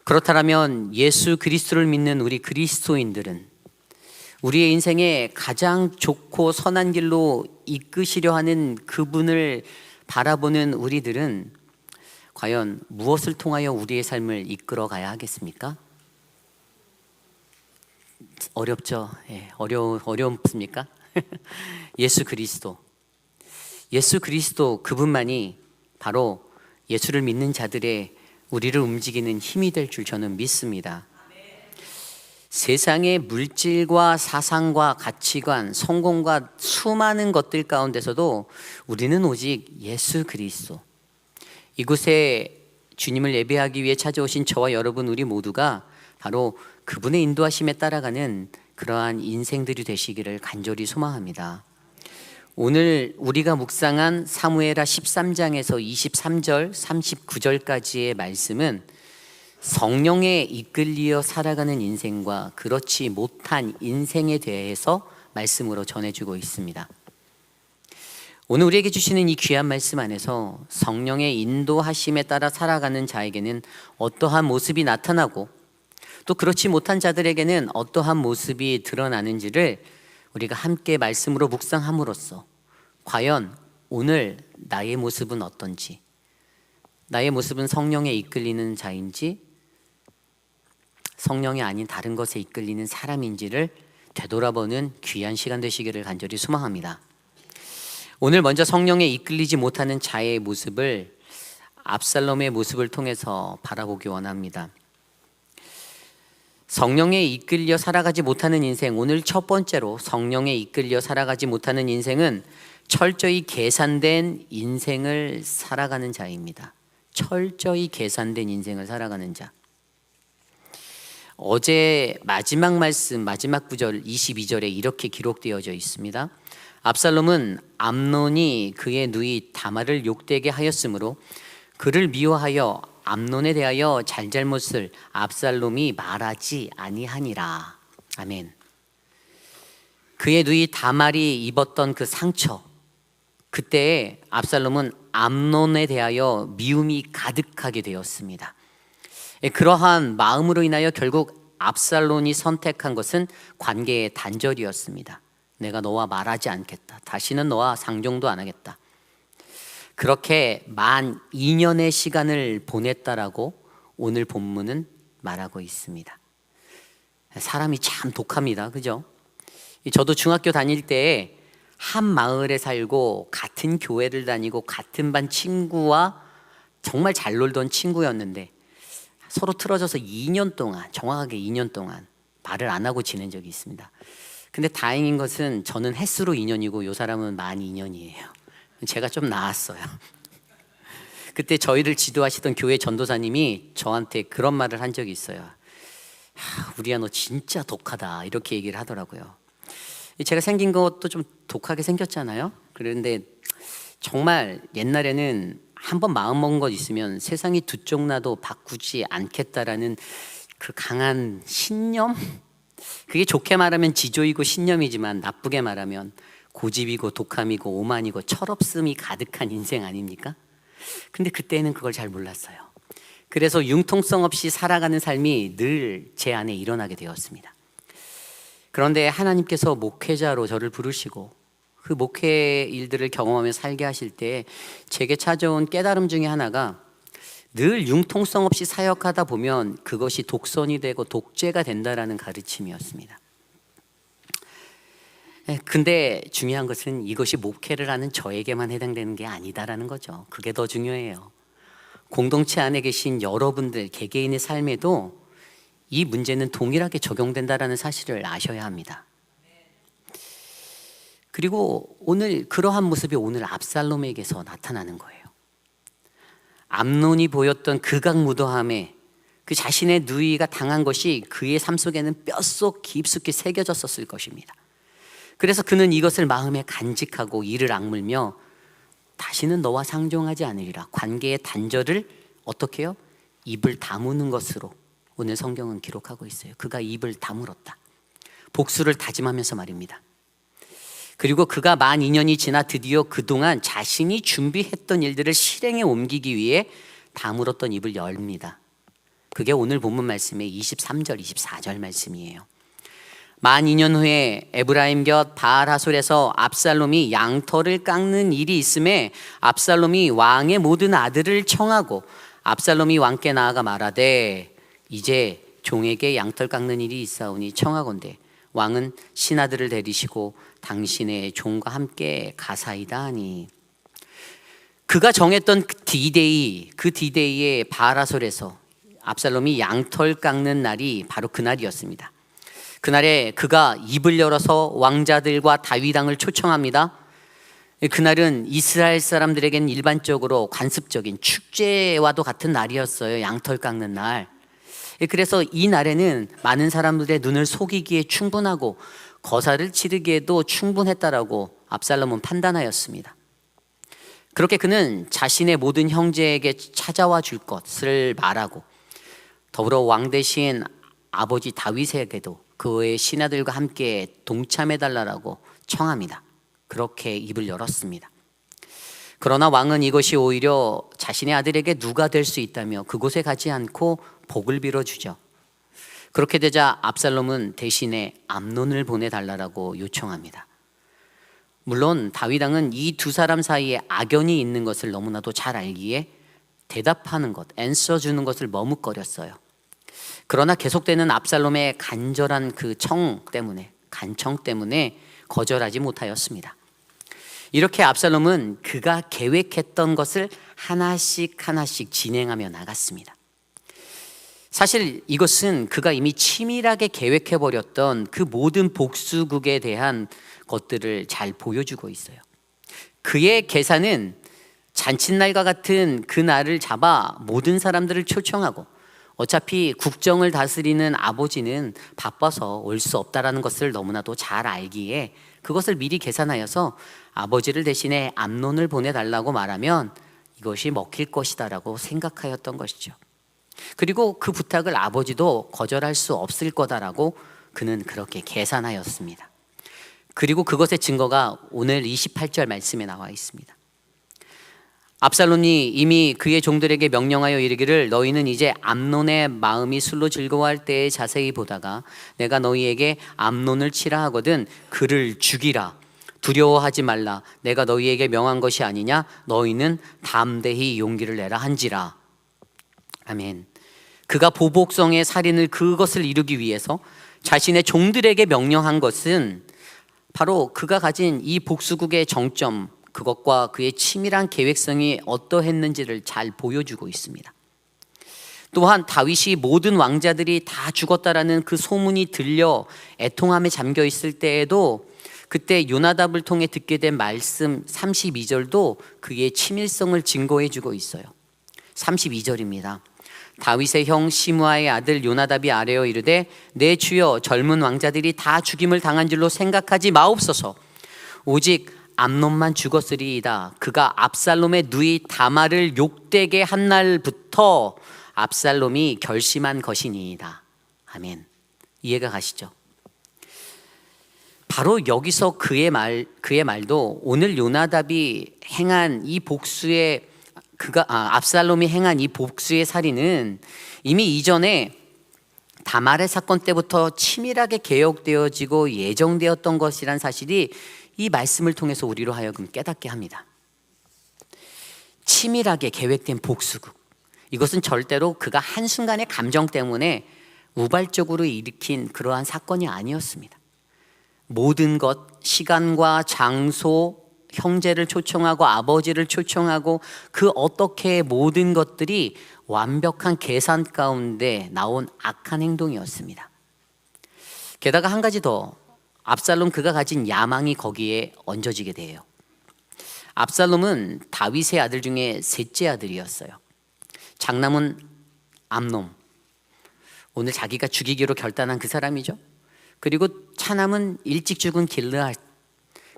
그렇다면 예수 그리스도를 믿는 우리 그리스도인들은 우리의 인생에 가장 좋고 선한 길로 이끄시려 하는 그분을 바라보는 우리들은 과연 무엇을 통하여 우리의 삶을 이끌어 가야 하겠습니까? 어렵죠? 예, 어렵습니까? 예수 그리스도 그분만이 바로 예수를 믿는 자들의 우리를 움직이는 힘이 될 줄 저는 믿습니다. 세상의 물질과 사상과 가치관, 성공과 수많은 것들 가운데서도 우리는 오직 예수 그리스도, 이곳에 주님을 예배하기 위해 찾아오신 저와 여러분 우리 모두가 바로 그분의 인도하심에 따라가는 그러한 인생들이 되시기를 간절히 소망합니다. 오늘 우리가 묵상한 사무엘하 13장에서 23절, 39절까지의 말씀은 성령에 이끌리어 살아가는 인생과 그렇지 못한 인생에 대해서 말씀으로 전해주고 있습니다. 오늘 우리에게 주시는 이 귀한 말씀 안에서 성령의 인도하심에 따라 살아가는 자에게는 어떠한 모습이 나타나고 또 그렇지 못한 자들에게는 어떠한 모습이 드러나는지를 우리가 함께 말씀으로 묵상함으로써 과연 오늘 나의 모습은 어떤지, 나의 모습은 성령에 이끌리는 자인지 성령이 아닌 다른 것에 이끌리는 사람인지를 되돌아보는 귀한 시간 되시기를 간절히 소망합니다. 오늘 먼저 성령에 이끌리지 못하는 자의 모습을 압살롬의 모습을 통해서 바라보기 원합니다. 성령에 이끌려 살아가지 못하는 인생, 오늘 첫 번째로 성령에 이끌려 살아가지 못하는 인생은 철저히 계산된 인생을 살아가는 자입니다. 철저히 계산된 인생을 살아가는 자. 어제 마지막 말씀, 마지막 구절 22절에 이렇게 기록되어져 있습니다. 압살롬은 암논이 그의 누이 다말을 욕되게 하였으므로 그를 미워하여 암논에 대하여 잘잘못을 압살롬이 말하지 아니하니라. 아멘. 그의 누이 다말이 입었던 그 상처, 그때에 압살롬은 암논에 대하여 미움이 가득하게 되었습니다. 그러한 마음으로 인하여 결국 압살롬이 선택한 것은 관계의 단절이었습니다. 내가 너와 말하지 않겠다. 다시는 너와 상종도 안 하겠다. 그렇게 만 2년의 시간을 보냈다라고 오늘 본문은 말하고 있습니다. 사람이 참 독합니다. 그죠? 저도 중학교 다닐 때 한 마을에 살고 같은 교회를 다니고 같은 반 친구와 정말 잘 놀던 친구였는데 서로 틀어져서 2년 동안, 정확하게 2년 동안 말을 안 하고 지낸 적이 있습니다. 근데 다행인 것은 저는 햇수로 2년이고 이 사람은 만 2년이에요. 제가 좀 나았어요. 그때 저희를 지도하시던 교회 전도사님이 저한테 그런 말을 한 적이 있어요. 우리야 너 진짜 독하다, 이렇게 얘기를 하더라고요. 제가 생긴 것도 좀 독하게 생겼잖아요. 그런데 정말 옛날에는 한번 마음먹은 것 있으면 세상이 두 쪽 나도 바꾸지 않겠다라는 그 강한 신념? 그게 좋게 말하면 지조이고 신념이지만 나쁘게 말하면 고집이고 독함이고 오만이고 철없음이 가득한 인생 아닙니까? 근데 그때는 그걸 잘 몰랐어요. 그래서 융통성 없이 살아가는 삶이 늘 제 안에 일어나게 되었습니다. 그런데 하나님께서 목회자로 저를 부르시고 그 목회 일들을 경험하며 살게 하실 때 제게 찾아온 깨달음 중에 하나가 늘 융통성 없이 사역하다 보면 그것이 독선이 되고 독재가 된다라는 가르침이었습니다. 근데 중요한 것은 이것이 목회를 하는 저에게만 해당되는 게 아니다라는 거죠. 그게 더 중요해요. 공동체 안에 계신 여러분들 개개인의 삶에도 이 문제는 동일하게 적용된다라는 사실을 아셔야 합니다. 그리고 오늘 그러한 모습이 오늘 압살롬에게서 나타나는 거예요. 암논이 보였던 극악무도함에 그 자신의 누이가 당한 것이 그의 삶 속에는 뼛속 깊숙이 새겨졌었을 것입니다. 그래서 그는 이것을 마음에 간직하고 이를 악물며 다시는 너와 상종하지 않으리라. 관계의 단절을 어떻게 해요? 입을 다무는 것으로 오늘 성경은 기록하고 있어요. 그가 입을 다물었다. 복수를 다짐하면서 말입니다. 그리고 그가 만 2년이 지나 드디어 그동안 자신이 준비했던 일들을 실행에 옮기기 위해 다물었던 입을 열립니다. 그게 오늘 본문 말씀의 23절, 24절 말씀이에요. 만 2년 후에 에브라임 곁 바알하솔에서 압살롬이 양털을 깎는 일이 있음에 압살롬이 왕의 모든 아들을 청하고 압살롬이 왕께 나아가 말하되 이제 종에게 양털 깎는 일이 있사오니 청하건대 왕은 신하들을 데리시고 당신의 종과 함께 가사이다 하니 그가 정했던 그 디데이에 바알하솔에서 압살롬이 양털 깎는 날이 바로 그날이었습니다. 그날에 그가 입을 열어서 왕자들과 다윗 왕을 초청합니다. 그날은 이스라엘 사람들에게는 일반적으로 관습적인 축제와도 같은 날이었어요. 양털 깎는 날. 그래서 이 날에는 많은 사람들의 눈을 속이기에 충분하고 거사를 치르기에도 충분했다라고 압살롬은 판단하였습니다. 그렇게 그는 자신의 모든 형제에게 찾아와 줄 것을 말하고 더불어 왕 대신 아버지 다윗에게도 그의 신하들과 함께 동참해달라고 청합니다. 그렇게 입을 열었습니다. 그러나 왕은 이것이 오히려 자신의 아들에게 누가 될 수 있다며 그곳에 가지 않고 복을 빌어주죠. 그렇게 되자 압살롬은 대신에 암논을 보내달라고 요청합니다. 물론 다윗 왕은 이 두 사람 사이에 악연이 있는 것을 너무나도 잘 알기에 대답하는 것, 앤서 주는 것을 머뭇거렸어요. 그러나 계속되는 압살롬의 간절한 그 간청 때문에 거절하지 못하였습니다. 이렇게 압살롬은 그가 계획했던 것을 하나씩 진행하며 나갔습니다. 사실 이것은 그가 이미 치밀하게 계획해버렸던 그 모든 복수극에 대한 것들을 잘 보여주고 있어요. 그의 계산은 잔칫날과 같은 그 날을 잡아 모든 사람들을 초청하고 어차피 국정을 다스리는 아버지는 바빠서 올 수 없다라는 것을 너무나도 잘 알기에 그것을 미리 계산하여서 아버지를 대신해 암논을 보내달라고 말하면 이것이 먹힐 것이다라고 생각하였던 것이죠. 그리고 그 부탁을 아버지도 거절할 수 없을 거다라고 그는 그렇게 계산하였습니다. 그리고 그것의 증거가 오늘 28절 말씀에 나와 있습니다. 압살롬이 이미 그의 종들에게 명령하여 이르기를 너희는 이제 암논의 마음이 술로 즐거워할 때에 자세히 보다가 내가 너희에게 암논을 치라 하거든 그를 죽이라. 두려워하지 말라. 내가 너희에게 명한 것이 아니냐. 너희는 담대히 용기를 내라 한지라. 아멘. 그가 보복성의 살인을 그것을 이루기 위해서 자신의 종들에게 명령한 것은 바로 그가 가진 이 복수국의 정점, 그것과 그의 치밀한 계획성이 어떠했는지를 잘 보여주고 있습니다. 또한 다윗이 모든 왕자들이 다 죽었다라는 그 소문이 들려 애통함에 잠겨 있을 때에도 그때 요나답을 통해 듣게 된 말씀 32절도 그의 치밀성을 증거해 주고 있어요. 32절입니다. 다윗의 형 시므아의 아들 요나답이 아뢰어 이르되 내 주여 젊은 왕자들이 다 죽임을 당한 줄로 생각하지 마옵소서. 오직 암논만 죽었으리이다. 그가 압살롬의 누이 다말을 욕되게 한 날부터 압살롬이 결심한 것이니이다. 아멘. 이해가 가시죠? 바로 여기서 그의 말도 오늘 요나답이 행한 이 복수의 압살롬이 행한 이 복수의 살인은 이미 이전에 다말의 사건 때부터 치밀하게 계획되어지고 예정되었던 것이란 사실이 이 말씀을 통해서 우리로 하여금 깨닫게 합니다. 치밀하게 계획된 복수극, 이것은 절대로 그가 한순간의 감정 때문에 우발적으로 일으킨 그러한 사건이 아니었습니다. 모든 것, 시간과 장소, 형제를 초청하고 아버지를 초청하고 그 어떻게 모든 것들이 완벽한 계산 가운데 나온 악한 행동이었습니다. 게다가 한 가지 더, 압살롬 그가 가진 야망이 거기에 얹어지게 돼요. 압살롬은 다윗의 아들 중에 셋째 아들이었어요. 장남은 암논, 오늘 자기가 죽이기로 결단한 그 사람이죠. 그리고 차남은 일찍 죽은 길르앗,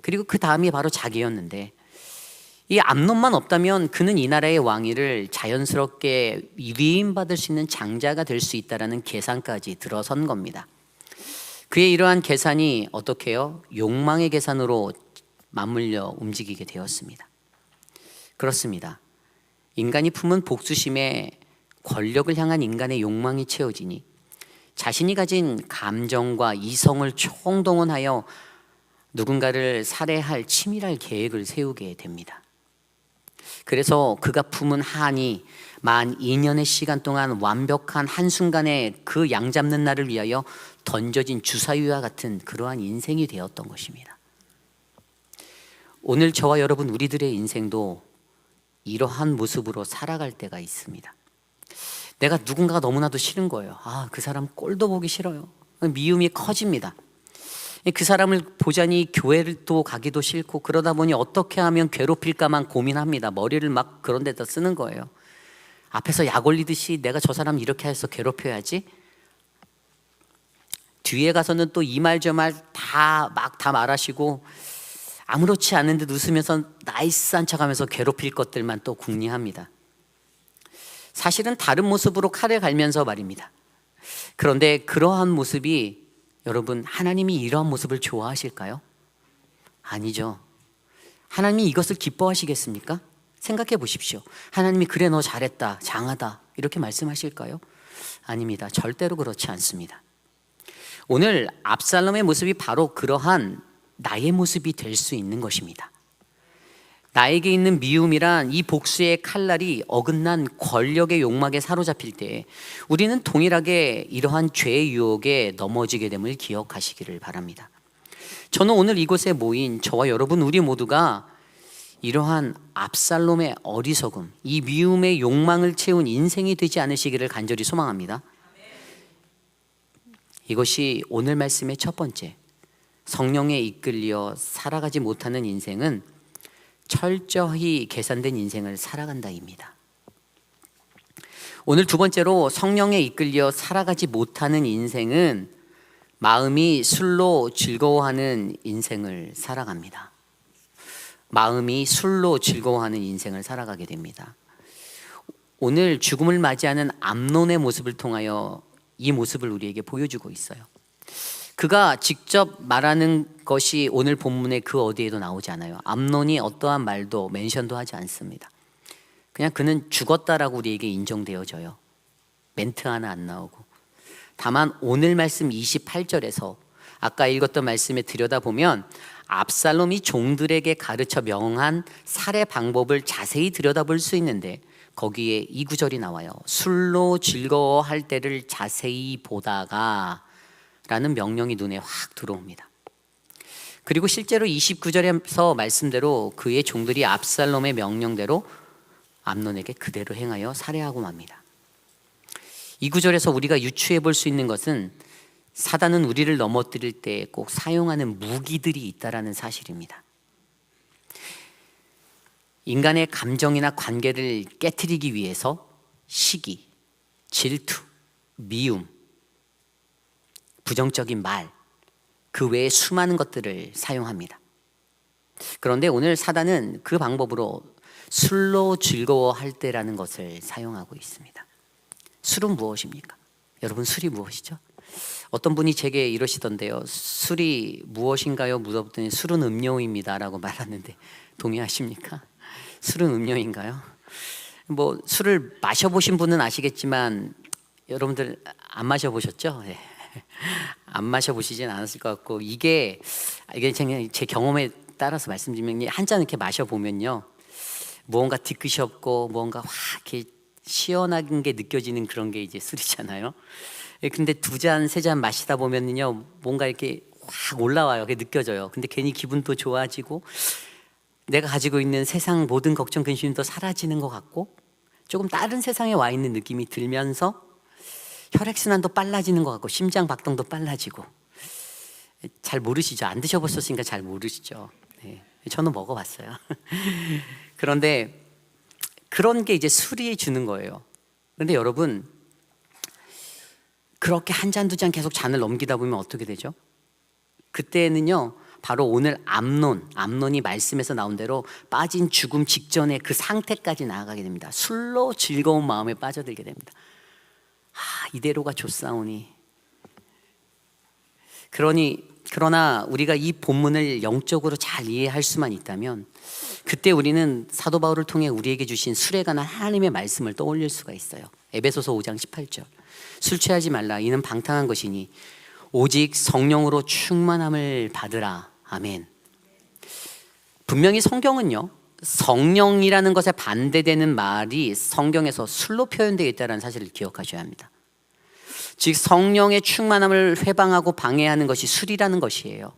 그리고 그 다음이 바로 자기였는데 이 암논만 없다면 그는 이 나라의 왕위를 자연스럽게 위임받을 수 있는 장자가 될 수 있다라는 계산까지 들어선 겁니다. 그의 이러한 계산이 어떻게 해요? 욕망의 계산으로 맞물려 움직이게 되었습니다. 그렇습니다. 인간이 품은 복수심에 권력을 향한 인간의 욕망이 채워지니 자신이 가진 감정과 이성을 총동원하여 누군가를 살해할 치밀할 계획을 세우게 됩니다. 그래서 그가 품은 한이 만 2년의 시간 동안 완벽한 한순간에 그 양 잡는 날을 위하여 던져진 주사위와 같은 그러한 인생이 되었던 것입니다. 오늘 저와 여러분 우리들의 인생도 이러한 모습으로 살아갈 때가 있습니다. 내가 누군가가 너무나도 싫은 거예요. 그 사람 꼴도 보기 싫어요. 미움이 커집니다. 그 사람을 보자니 교회를 또 가기도 싫고, 그러다 보니 어떻게 하면 괴롭힐까만 고민합니다. 머리를 막 그런 데다 쓰는 거예요. 앞에서 약 올리듯이 내가 저 사람 이렇게 해서 괴롭혀야지, 뒤에 가서는 또 이 말 저 말 다 말하시고 아무렇지 않은 듯 웃으면서 나이스한 척하면서 괴롭힐 것들만 또 궁리합니다. 사실은 다른 모습으로 칼을 갈면서 말입니다. 그런데 그러한 모습이, 여러분, 하나님이 이러한 모습을 좋아하실까요? 아니죠. 하나님이 이것을 기뻐하시겠습니까? 생각해 보십시오. 하나님이 그래 너 잘했다, 장하다 이렇게 말씀하실까요? 아닙니다. 절대로 그렇지 않습니다. 오늘 압살롬의 모습이 바로 그러한 나의 모습이 될 수 있는 것입니다. 나에게 있는 미움이란 이 복수의 칼날이 어긋난 권력의 욕망에 사로잡힐 때 우리는 동일하게 이러한 죄의 유혹에 넘어지게 됨을 기억하시기를 바랍니다. 저는 오늘 이곳에 모인 저와 여러분 우리 모두가 이러한 압살롬의 어리석음, 이 미움의 욕망을 채운 인생이 되지 않으시기를 간절히 소망합니다. 이것이 오늘 말씀의 첫 번째, 성령에 이끌려 살아가지 못하는 인생은 철저히 계산된 인생을 살아간다입니다. 오늘 두 번째로, 성령에 이끌려 살아가지 못하는 인생은 마음이 술로 즐거워하는 인생을 살아갑니다. 마음이 술로 즐거워하는 인생을 살아가게 됩니다. 오늘 죽음을 맞이하는 암논의 모습을 통하여 이 모습을 우리에게 보여주고 있어요. 그가 직접 말하는 것이 오늘 본문의 그 어디에도 나오지 않아요. 암논이 어떠한 말도 멘션도 하지 않습니다. 그냥 그는 죽었다라고 우리에게 인정되어져요. 멘트 하나 안 나오고. 다만 오늘 말씀 28절에서 아까 읽었던 말씀에 들여다보면 압살롬이 종들에게 가르쳐 명한 살해 방법을 자세히 들여다볼 수 있는데 거기에 이 구절이 나와요. 술로 즐거워할 때를 자세히 보다가 라는 명령이 눈에 확 들어옵니다. 그리고 실제로 29절에서 말씀대로 그의 종들이 압살롬의 명령대로 암논에게 그대로 행하여 살해하고 맙니다. 이 구절에서 우리가 유추해 볼 수 있는 것은 사단은 우리를 넘어뜨릴 때 꼭 사용하는 무기들이 있다라는 사실입니다. 인간의 감정이나 관계를 깨트리기 위해서 시기, 질투, 미움, 부정적인 말, 그 외에 수많은 것들을 사용합니다. 그런데 오늘 사단은 그 방법으로 술로 즐거워할 때라는 것을 사용하고 있습니다. 술은 무엇입니까? 여러분, 술이 무엇이죠? 어떤 분이 제게 이러시던데요. 술이 무엇인가요? 물어봤더니 술은 음료입니다 라고 말하는데 동의하십니까? 술은 음료인가요? 뭐 술을 마셔보신 분은 아시겠지만 여러분들 안 마셔보셨죠? 네. 안 마셔보시진 않았을 것 같고, 이게 제 경험에 따라서 말씀드리면 한 잔 이렇게 마셔보면요, 무언가 뒤끝이 없고 무언가 확 이렇게 시원한 게 느껴지는 그런 게 이제 술이잖아요. 근데 두 잔, 세 잔 마시다 보면요, 뭔가 이렇게 확 올라와요. 그게 느껴져요. 근데 괜히 기분도 좋아지고 내가 가지고 있는 세상 모든 걱정, 근심도 사라지는 것 같고 조금 다른 세상에 와 있는 느낌이 들면서 혈액순환도 빨라지는 것 같고 심장 박동도 빨라지고. 잘 모르시죠? 안 드셔보셨으니까 잘 모르시죠? 네, 저는 먹어봤어요. 그런데 그런 게 이제 술이 주는 거예요. 그런데 여러분, 그렇게 한 잔 두 잔 계속 잔을 넘기다 보면 어떻게 되죠? 그때는요, 바로 오늘 암논이 말씀에서 나온 대로 빠진 죽음 직전의 그 상태까지 나아가게 됩니다. 술로 즐거운 마음에 빠져들게 됩니다. 이대로가 좋사오니. 그러나 우리가 이 본문을 영적으로 잘 이해할 수만 있다면 그때 우리는 사도 바울을 통해 우리에게 주신 술에 관한 하나님의 말씀을 떠올릴 수가 있어요. 에베소서 5장 18절. 술 취하지 말라. 이는 방탕한 것이니 오직 성령으로 충만함을 받으라. 아멘. 분명히 성경은요, 성령이라는 것에 반대되는 말이 성경에서 술로 표현되어 있다는 사실을 기억하셔야 합니다. 즉 성령의 충만함을 회방하고 방해하는 것이 술이라는 것이에요.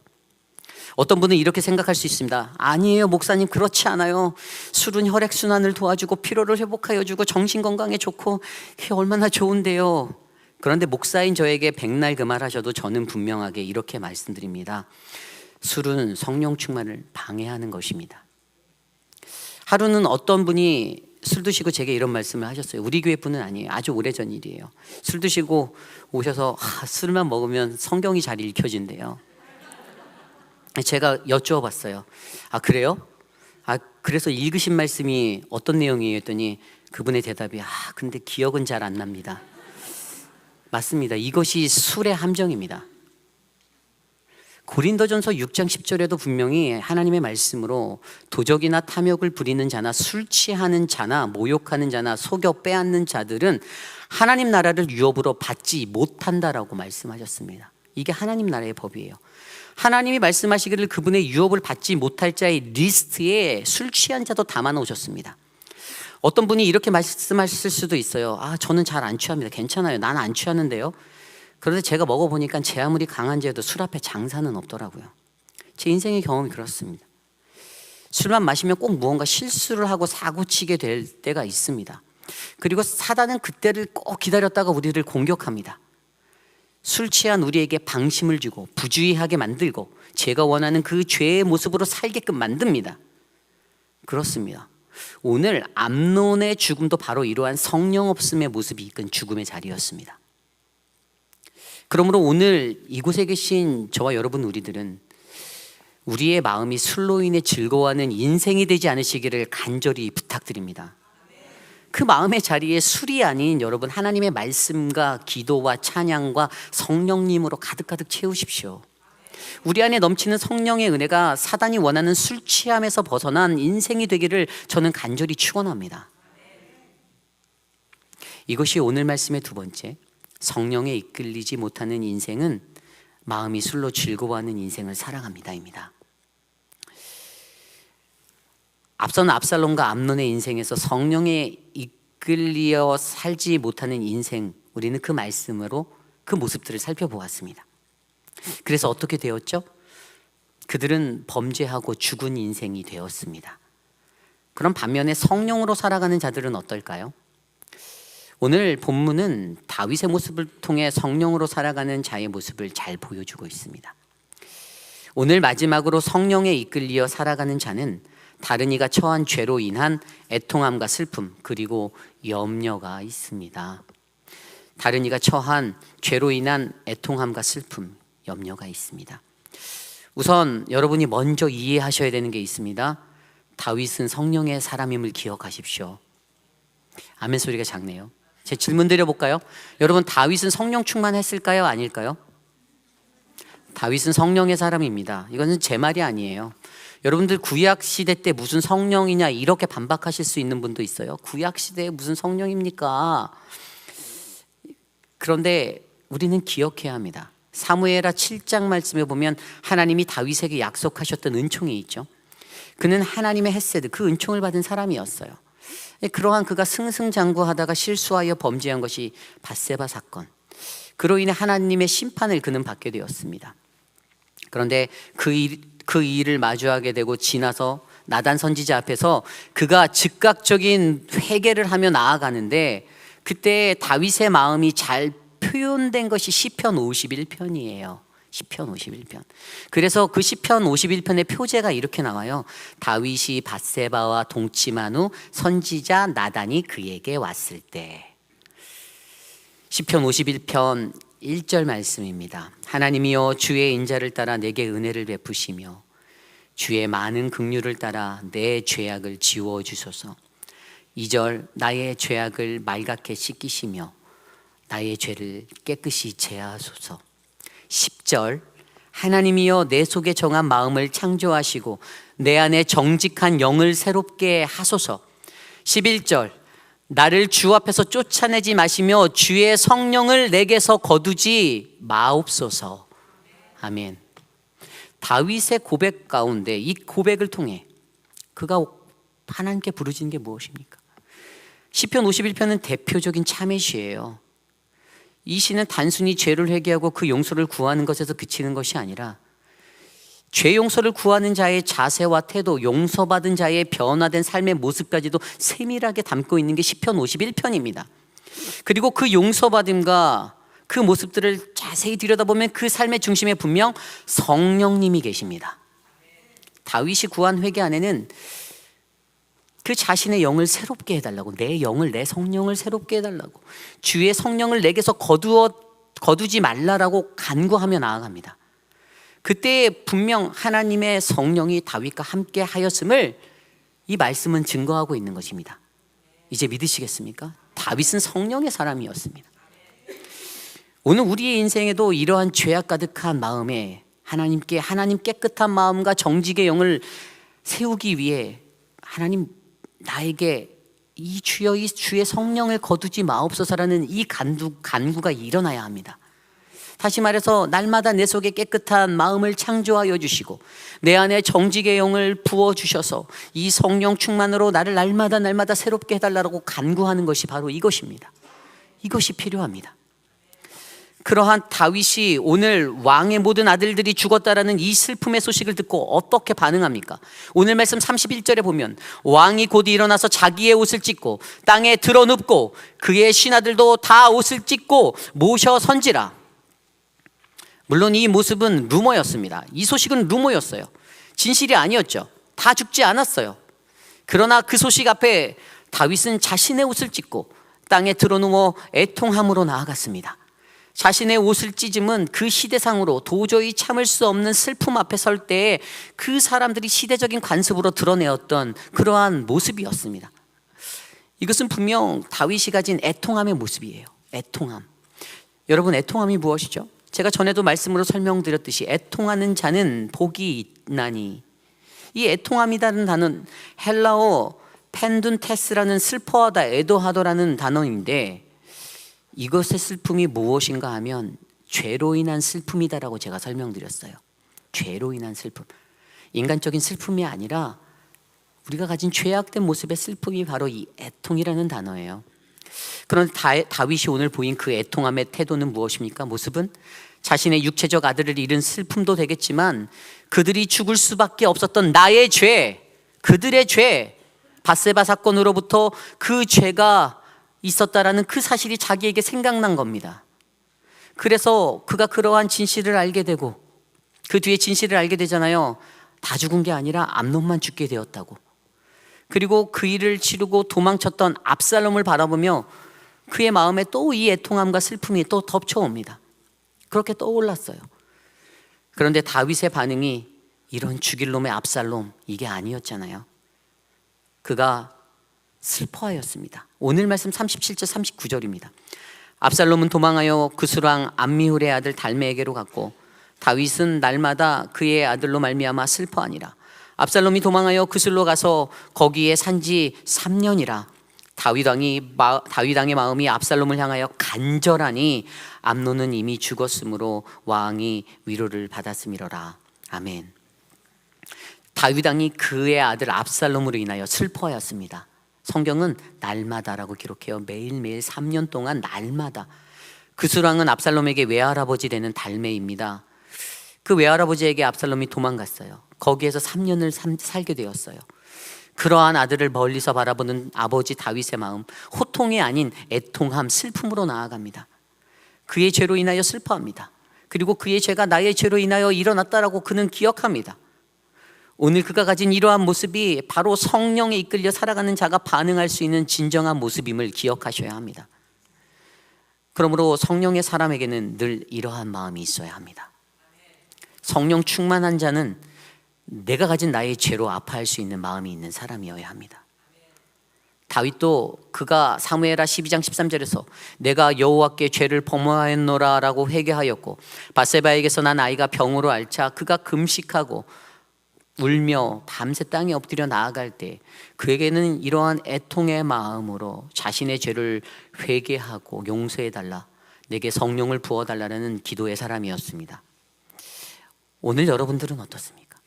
어떤 분은 이렇게 생각할 수 있습니다. 아니에요 목사님, 그렇지 않아요. 술은 혈액순환을 도와주고 피로를 회복하여 주고 정신건강에 좋고 그게 얼마나 좋은데요. 그런데 목사인 저에게 백날 그 말 하셔도 저는 분명하게 이렇게 말씀드립니다. 술은 성령 충만을 방해하는 것입니다. 하루는 어떤 분이 술 드시고 제게 이런 말씀을 하셨어요. 우리 교회 분은 아니에요. 아주 오래전 일이에요. 술 드시고 오셔서 술만 먹으면 성경이 잘 읽혀진대요. 제가 여쭈어봤어요. 그래요? 그래서 읽으신 말씀이 어떤 내용이에요? 했더니 그분의 대답이 근데 기억은 잘 안 납니다. 맞습니다. 이것이 술의 함정입니다. 고린도전서 6장 10절에도 분명히 하나님의 말씀으로 도적이나 탐욕을 부리는 자나 술 취하는 자나 모욕하는 자나 속여 빼앗는 자들은 하나님 나라를 유업으로 받지 못한다라고 말씀하셨습니다. 이게 하나님 나라의 법이에요. 하나님이 말씀하시기를 그분의 유업을 받지 못할 자의 리스트에 술 취한 자도 담아 놓으셨습니다. 어떤 분이 이렇게 말씀하실 수도 있어요. 저는 잘 안 취합니다. 괜찮아요. 난 안 취하는데요. 그런데 제가 먹어보니까 제 아무리 강한 죄도 술 앞에 장사는 없더라고요. 제 인생의 경험이 그렇습니다. 술만 마시면 꼭 무언가 실수를 하고 사고치게 될 때가 있습니다. 그리고 사단은 그때를 꼭 기다렸다가 우리를 공격합니다. 술 취한 우리에게 방심을 주고 부주의하게 만들고 제가 원하는 그 죄의 모습으로 살게끔 만듭니다. 그렇습니다. 오늘 암논의 죽음도 바로 이러한 성령 없음의 모습이 이끈 죽음의 자리였습니다. 그러므로 오늘 이곳에 계신 저와 여러분 우리들은 우리의 마음이 술로 인해 즐거워하는 인생이 되지 않으시기를 간절히 부탁드립니다. 그 마음의 자리에 술이 아닌 여러분 하나님의 말씀과 기도와 찬양과 성령님으로 가득가득 채우십시오. 우리 안에 넘치는 성령의 은혜가 사단이 원하는 술 취함에서 벗어난 인생이 되기를 저는 간절히 축원합니다. 이것이 오늘 말씀의 두 번째, 성령에 이끌리지 못하는 인생은 마음이 술로 즐거워하는 인생을 살아갑니다입니다. 앞선 압살롬과 암논의 인생에서 성령에 이끌려 살지 못하는 인생, 우리는 그 말씀으로 그 모습들을 살펴보았습니다. 그래서 어떻게 되었죠? 그들은 범죄하고 죽은 인생이 되었습니다. 그럼 반면에 성령으로 살아가는 자들은 어떨까요? 오늘 본문은 다윗의 모습을 통해 성령으로 살아가는 자의 모습을 잘 보여주고 있습니다. 오늘 마지막으로 성령에 이끌려 살아가는 자는 다른 이가 처한 죄로 인한 애통함과 슬픔 그리고 염려가 있습니다. 다른 이가 처한 죄로 인한 애통함과 슬픔, 염려가 있습니다. 우선 여러분이 먼저 이해하셔야 되는 게 있습니다. 다윗은 성령의 사람임을 기억하십시오. 아멘 소리가 작네요. 제 질문 드려볼까요? 여러분 다윗은 성령 충만했을까요? 아닐까요? 다윗은 성령의 사람입니다. 이거는 제 말이 아니에요. 여러분들 구약 시대 때 무슨 성령이냐 이렇게 반박하실 수 있는 분도 있어요. 구약 시대에 무슨 성령입니까? 그런데 우리는 기억해야 합니다. 사무엘하 7장 말씀에 보면 하나님이 다윗에게 약속하셨던 은총이 있죠. 그는 하나님의 헤세드, 그 은총을 받은 사람이었어요. 그러한 그가 승승장구하다가 실수하여 범죄한 것이 밧세바 사건. 그로 인해 하나님의 심판을 그는 받게 되었습니다. 그런데 그 일을 마주하게 되고 지나서 나단 선지자 앞에서 그가 즉각적인 회개를 하며 나아가는데 그때 다윗의 마음이 잘 표현된 것이 시편 51편이에요. 시편 51편. 그래서 그 시편 51편의 표제가 이렇게 나와요. 다윗이 밧세바와 동침한 후 선지자 나단이 그에게 왔을 때. 시편 51편 1절 말씀입니다. 하나님이여 주의 인자를 따라 내게 은혜를 베푸시며 주의 많은 긍휼을 따라 내 죄악을 지워 주소서. 2절 나의 죄악을 말갛게 씻기시며 나의 죄를 깨끗이 제하소서. 10절 하나님이여 내 속에 정한 마음을 창조하시고 내 안에 정직한 영을 새롭게 하소서. 11절 나를 주 앞에서 쫓아내지 마시며 주의 성령을 내게서 거두지 마옵소서. 아멘. 다윗의 고백 가운데 이 고백을 통해 그가 하나님께 부르짖는 게 무엇입니까? 시편 51편은 대표적인 참회 시예요. 이 시는 단순히 죄를 회개하고 그 용서를 구하는 것에서 그치는 것이 아니라 죄 용서를 구하는 자의 자세와 태도, 용서받은 자의 변화된 삶의 모습까지도 세밀하게 담고 있는 게 시편 51편입니다. 그리고 그 용서받음과 그 모습들을 자세히 들여다보면 그 삶의 중심에 분명 성령님이 계십니다. 다윗이 구한 회개 안에는 그 자신의 영을 새롭게 해달라고, 내 영을, 내 성령을 새롭게 해달라고, 주의 성령을 내게서 거두지 말라라고 간구하며 나아갑니다. 그때 분명 하나님의 성령이 다윗과 함께 하였음을 이 말씀은 증거하고 있는 것입니다. 이제 믿으시겠습니까? 다윗은 성령의 사람이었습니다. 오늘 우리의 인생에도 이러한 죄악 가득한 마음에 하나님 깨끗한 마음과 정직의 영을 세우기 위해 하나님 나에게 이 주의 성령을 거두지 마옵소서라는 이 간구가 일어나야 합니다. 다시 말해서 날마다 내 속에 깨끗한 마음을 창조하여 주시고 내 안에 정직의 영을 부어주셔서 이 성령 충만으로 나를 날마다 새롭게 해달라고 간구하는 것이 바로 이것입니다. 이것이 필요합니다. 그러한 다윗이 오늘 왕의 모든 아들들이 죽었다라는 이 슬픔의 소식을 듣고 어떻게 반응합니까? 오늘 말씀 31절에 보면 왕이 곧 일어나서 자기의 옷을 찢고 땅에 드러눕고 그의 신하들도 다 옷을 찢고 모셔 선지라. 물론 이 모습은 루머였습니다. 이 소식은 루머였어요. 진실이 아니었죠. 다 죽지 않았어요. 그러나 그 소식 앞에 다윗은 자신의 옷을 찢고 땅에 드러누워 애통함으로 나아갔습니다. 자신의 옷을 찢음은 그 시대상으로 도저히 참을 수 없는 슬픔 앞에 설 때에 그 사람들이 시대적인 관습으로 드러내었던 그러한 모습이었습니다. 이것은 분명 다윗이 가진 애통함의 모습이에요. 애통함. 여러분, 애통함이 무엇이죠? 제가 전에도 말씀으로 설명드렸듯이 애통하는 자는 복이 있나니, 이 애통함이라는 단어는 헬라어 펜둔테스라는 슬퍼하다, 애도하다라는 단어인데 이것의 슬픔이 무엇인가 하면 죄로 인한 슬픔이다라고 제가 설명드렸어요. 죄로 인한 슬픔. 인간적인 슬픔이 아니라 우리가 가진 죄악된 모습의 슬픔이 바로 이 애통이라는 단어예요. 그런데 다윗이 오늘 보인 그 애통함의 태도는 무엇입니까? 모습은 자신의 육체적 아들을 잃은 슬픔도 되겠지만 그들이 죽을 수밖에 없었던 나의 죄, 그들의 죄, 밧세바 사건으로부터 그 죄가 있었다라는 그 사실이 자기에게 생각난 겁니다. 그래서 그가 그러한 진실을 알게 되고 그 뒤에 진실을 알게 되잖아요. 다 죽은 게 아니라 암논만 죽게 되었다고. 그리고 그 일을 치르고 도망쳤던 압살롬을 바라보며 그의 마음에 또 이 애통함과 슬픔이 또 덮쳐옵니다. 그렇게 떠올랐어요. 그런데 다윗의 반응이 이런 죽일 놈의 압살롬, 이게 아니었잖아요. 그가 슬퍼하였습니다. 오늘 말씀 37절 39절입니다. 압살롬은 도망하여 그술왕 암미훌의 아들 달메에게로 갔고 다윗은 날마다 그의 아들로 말미암아 슬퍼하니라. 압살롬이 도망하여 그술로 가서 거기에 산지 3년이라. 다윗 왕의 마음이 압살롬을 향하여 간절하니 암논은 이미 죽었으므로 왕이 위로를 받았음이로라. 아멘. 다윗 왕이 그의 아들 압살롬으로 인하여 슬퍼하였습니다. 성경은 날마다라고 기록해요. 매일매일 3년 동안 날마다. 그술왕은 압살롬에게 외할아버지 되는 달메입니다. 그 외할아버지에게 압살롬이 도망갔어요. 거기에서 3년을 살게 되었어요. 그러한 아들을 멀리서 바라보는 아버지 다윗의 마음, 호통이 아닌 애통함, 슬픔으로 나아갑니다. 그의 죄로 인하여 슬퍼합니다. 그리고 그의 죄가 나의 죄로 인하여 일어났다라고 그는 기억합니다. 오늘 그가 가진 이러한 모습이 바로 성령에 이끌려 살아가는 자가 반응할 수 있는 진정한 모습임을 기억하셔야 합니다. 그러므로 성령의 사람에게는 늘 이러한 마음이 있어야 합니다. 성령 충만한 자는 내가 가진 나의 죄로 아파할 수 있는 마음이 있는 사람이어야 합니다. 다윗도 그가 사무엘하 12장 13절에서 내가 여호와께 죄를 범하였노라 라고 회개하였고, 밧세바에게서 난 아이가 병으로 앓자 그가 금식하고 울며 밤새 땅에 엎드려 나아갈 때 그에게는 이러한 애통의 마음으로 자신의 죄를 회개하고 용서해달라, 내게 성령을 부어달라는 기도의 사람이었습니다. 오늘 여러분들은 어떻습니까?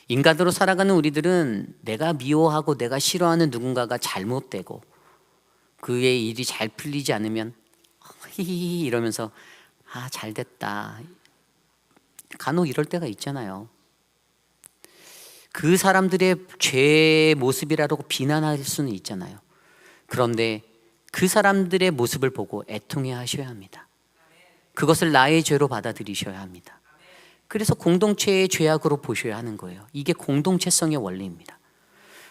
인간으로 살아가는 우리들은 내가 미워하고 내가 싫어하는 누군가가 잘못되고 그의 일이 잘 풀리지 않으면 히히히 이러면서 잘됐다, 간혹 이럴 때가 있잖아요. 그 사람들의 죄의 모습이라고 비난할 수는 있잖아요. 그런데 그 사람들의 모습을 보고 애통해 하셔야 합니다. 그것을 나의 죄로 받아들이셔야 합니다. 그래서 공동체의 죄악으로 보셔야 하는 거예요. 이게 공동체성의 원리입니다.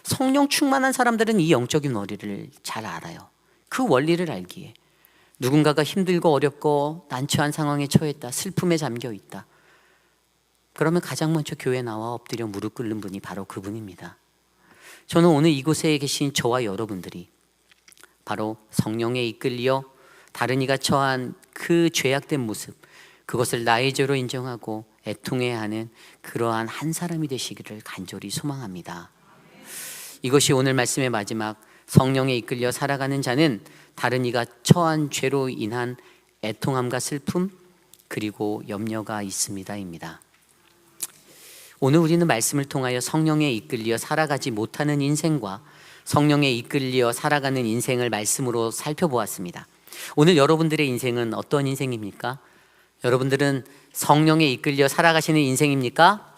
성령 충만한 사람들은 이 영적인 원리를 잘 알아요. 그 원리를 알기에 누군가가 힘들고 어렵고 난처한 상황에 처했다, 슬픔에 잠겨 있다, 그러면 가장 먼저 교회에 나와 엎드려 무릎 꿇는 분이 바로 그분입니다. 저는 오늘 이곳에 계신 저와 여러분들이 바로 성령에 이끌려 다른 이가 처한 그 죄악된 모습, 그것을 나의 죄로 인정하고 애통해야 하는 그러한 한 사람이 되시기를 간절히 소망합니다. 이것이 오늘 말씀의 마지막, 성령에 이끌려 살아가는 자는 다른 이가 처한 죄로 인한 애통함과 슬픔 그리고 염려가 있습니다입니다. 오늘 우리는 말씀을 통하여 성령에 이끌려 살아가지 못하는 인생과 성령에 이끌려 살아가는 인생을 말씀으로 살펴보았습니다. 오늘 여러분들의 인생은 어떤 인생입니까? 여러분들은 성령에 이끌려 살아가시는 인생입니까?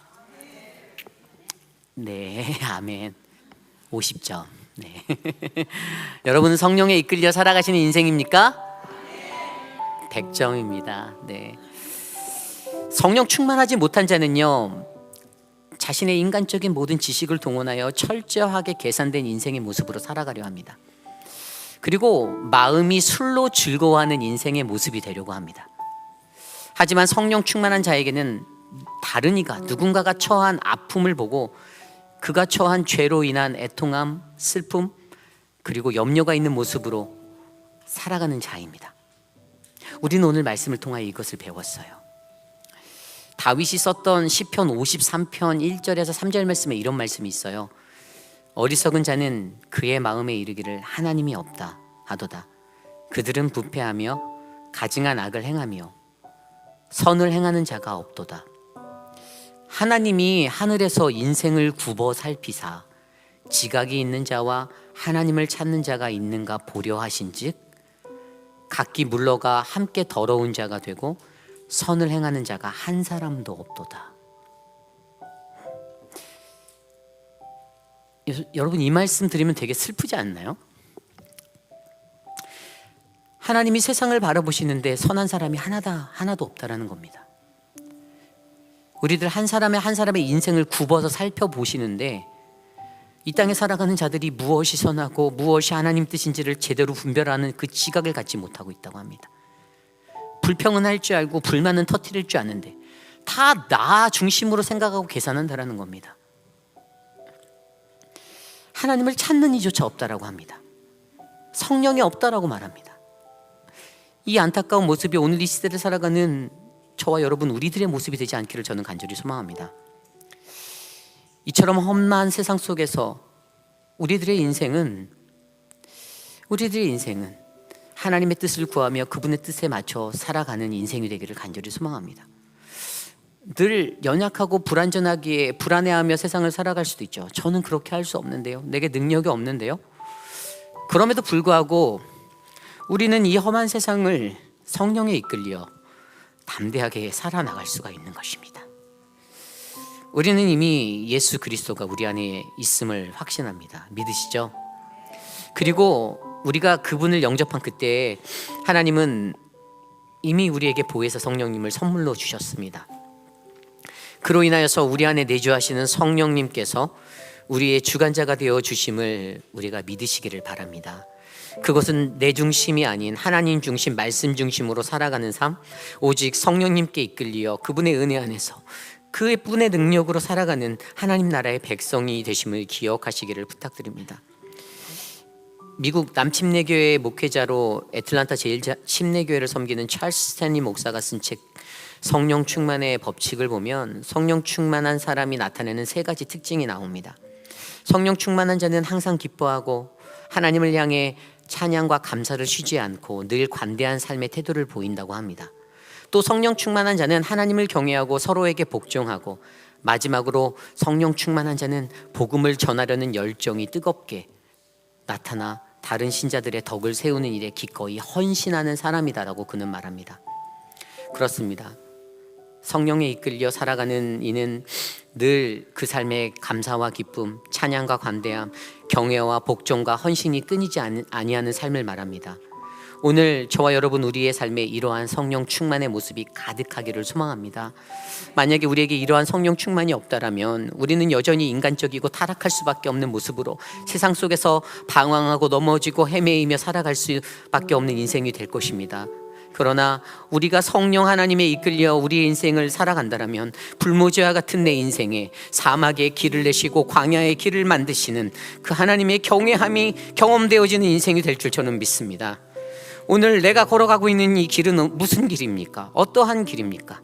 네, 아멘. 50점. 네. 여러분은 성령에 이끌려 살아가시는 인생입니까? 100점입니다. 네. 성령 충만하지 못한 자는요, 자신의 인간적인 모든 지식을 동원하여 철저하게 계산된 인생의 모습으로 살아가려 합니다. 그리고 마음이 술로 즐거워하는 인생의 모습이 되려고 합니다. 하지만 성령 충만한 자에게는 다른 이가, 누군가가 처한 아픔을 보고 그가 처한 죄로 인한 애통함, 슬픔 그리고 염려가 있는 모습으로 살아가는 자입니다. 우리는 오늘 말씀을 통하여 이것을 배웠어요. 다윗이 썼던 시편 53편 1절에서 3절 말씀에 이런 말씀이 있어요. 어리석은 자는 그의 마음에 이르기를 하나님이 없다 하도다. 그들은 부패하며 가증한 악을 행하며 선을 행하는 자가 없도다. 하나님이 하늘에서 인생을 굽어 살피사 지각이 있는 자와 하나님을 찾는 자가 있는가 보려 하신즉 각기 물러가 함께 더러운 자가 되고 선을 행하는 자가 한 사람도 없도다. 여러분, 이 말씀 들으면 되게 슬프지 않나요? 하나님이 세상을 바라보시는데 선한 사람이 하나도 없다라는 겁니다. 우리들 한 사람의 인생을 굽어서 살펴보시는데 이 땅에 살아가는 자들이 무엇이 선하고 무엇이 하나님 뜻인지를 제대로 분별하는 그 지각을 갖지 못하고 있다고 합니다. 불평은 할 줄 알고 불만은 터뜨릴 줄 아는데 다 나 중심으로 생각하고 계산한다라는 겁니다. 하나님을 찾는 이조차 없다라고 합니다. 성령이 없다라고 말합니다. 이 안타까운 모습이 오늘 이 시대를 살아가는 저와 여러분 우리들의 모습이 되지 않기를 저는 간절히 소망합니다. 이처럼 험한 세상 속에서 우리들의 인생은 하나님의 뜻을 구하며 그분의 뜻에 맞춰 살아가는 인생이 되기를 간절히 소망합니다. 늘 연약하고 불안전하기에 불안해하며 세상을 살아갈 수도 있죠. 저는 그렇게 할 수 없는데요. 내게 능력이 없는데요. 그럼에도 불구하고 우리는 이 험한 세상을 성령에 이끌려 담대하게 살아나갈 수가 있는 것입니다. 우리는 이미 예수 그리스도가 우리 안에 있음을 확신합니다. 믿으시죠? 그리고 우리가 그분을 영접한 그때 하나님은 이미 우리에게 보혜사 성령님을 선물로 주셨습니다. 그로 인하여서 우리 안에 내주하시는 성령님께서 우리의 주관자가 되어 주심을 우리가 믿으시기를 바랍니다. 그것은 내 중심이 아닌 하나님 중심, 말씀 중심으로 살아가는 삶, 오직 성령님께 이끌려 그분의 은혜 안에서 그분의 능력으로 살아가는 하나님 나라의 백성이 되심을 기억하시기를 부탁드립니다. 미국 남침례교회 목회자로 애틀란타 제1침례교회를 섬기는 찰스 스탠리 목사가 쓴 책 성령 충만의 법칙을 보면 성령 충만한 사람이 나타내는 세 가지 특징이 나옵니다. 성령 충만한 자는 항상 기뻐하고 하나님을 향해 찬양과 감사를 쉬지 않고 늘 관대한 삶의 태도를 보인다고 합니다. 또 성령 충만한 자는 하나님을 경외하고 서로에게 복종하고, 마지막으로 성령 충만한 자는 복음을 전하려는 열정이 뜨겁게 나타나 다른 신자들의 덕을 세우는 일에 기꺼이 헌신하는 사람이다라고 그는 말합니다. 그렇습니다. 성령에 이끌려 살아가는 이는 늘 그 삶에 감사와 기쁨, 찬양과 관대함, 경외와 복종과 헌신이 끊이지 아니하는 삶을 말합니다. 오늘 저와 여러분 우리의 삶에 이러한 성령 충만의 모습이 가득하기를 소망합니다. 만약에 우리에게 이러한 성령 충만이 없다라면 우리는 여전히 인간적이고 타락할 수밖에 없는 모습으로 세상 속에서 방황하고 넘어지고 헤매이며 살아갈 수밖에 없는 인생이 될 것입니다. 그러나 우리가 성령 하나님에 이끌려 우리의 인생을 살아간다라면 불모지와 같은 내 인생에 사막의 길을 내시고 광야의 길을 만드시는 그 하나님의 경외함이 경험되어지는 인생이 될 줄 저는 믿습니다. 오늘 내가 걸어가고 있는 이 길은 무슨 길입니까? 어떠한 길입니까?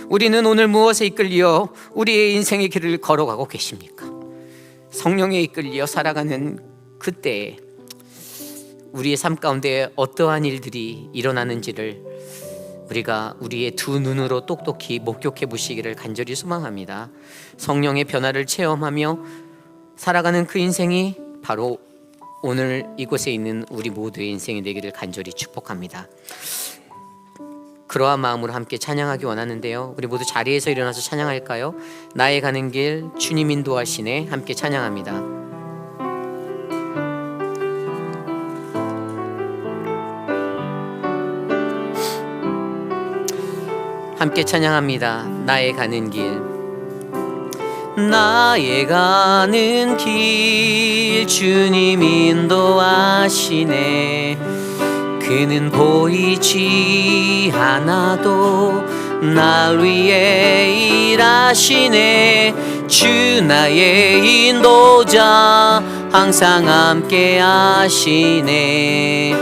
우리는 오늘 무엇에 이끌려 우리의 인생의 길을 걸어가고 계십니까? 성령에 이끌려 살아가는 그때에 우리의 삶 가운데 어떠한 일들이 일어나는지를 우리가 우리의 두 눈으로 똑똑히 목격해 보시기를 간절히 소망합니다. 성령의 변화를 체험하며 살아가는 그 인생이 바로 오늘 이곳에 있는 우리 모두의 인생이 되기를 간절히 축복합니다. 그러한 마음으로 함께 찬양하기 원하는데요, 우리 모두 자리에서 일어나서 찬양할까요? 나의 가는 길 주님 인도하시네. 함께 찬양합니다. 함께 찬양합니다. 나의 가는 길, 나의 가는 길 주님 인도하시네. 그는 보이지 않아도 날 위해 일하시네. 주 나의 인도자 항상 함께 하시네.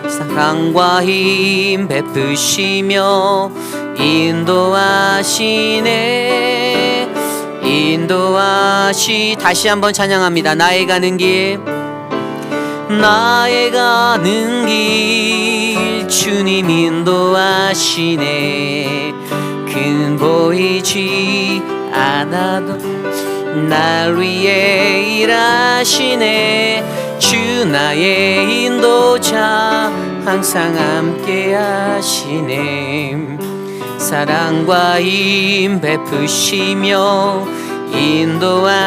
사랑과 힘 베푸시며 인도하시네. 다시 한번 찬양합니다. 나의 가는 길, 나의 가는 길 주님 인도하시네. 그는 보이지 않아도 날 위해 일하시네. 주 나의 인도자 항상 함께 하시네. 사랑과 힘 베푸시며 인도하시네.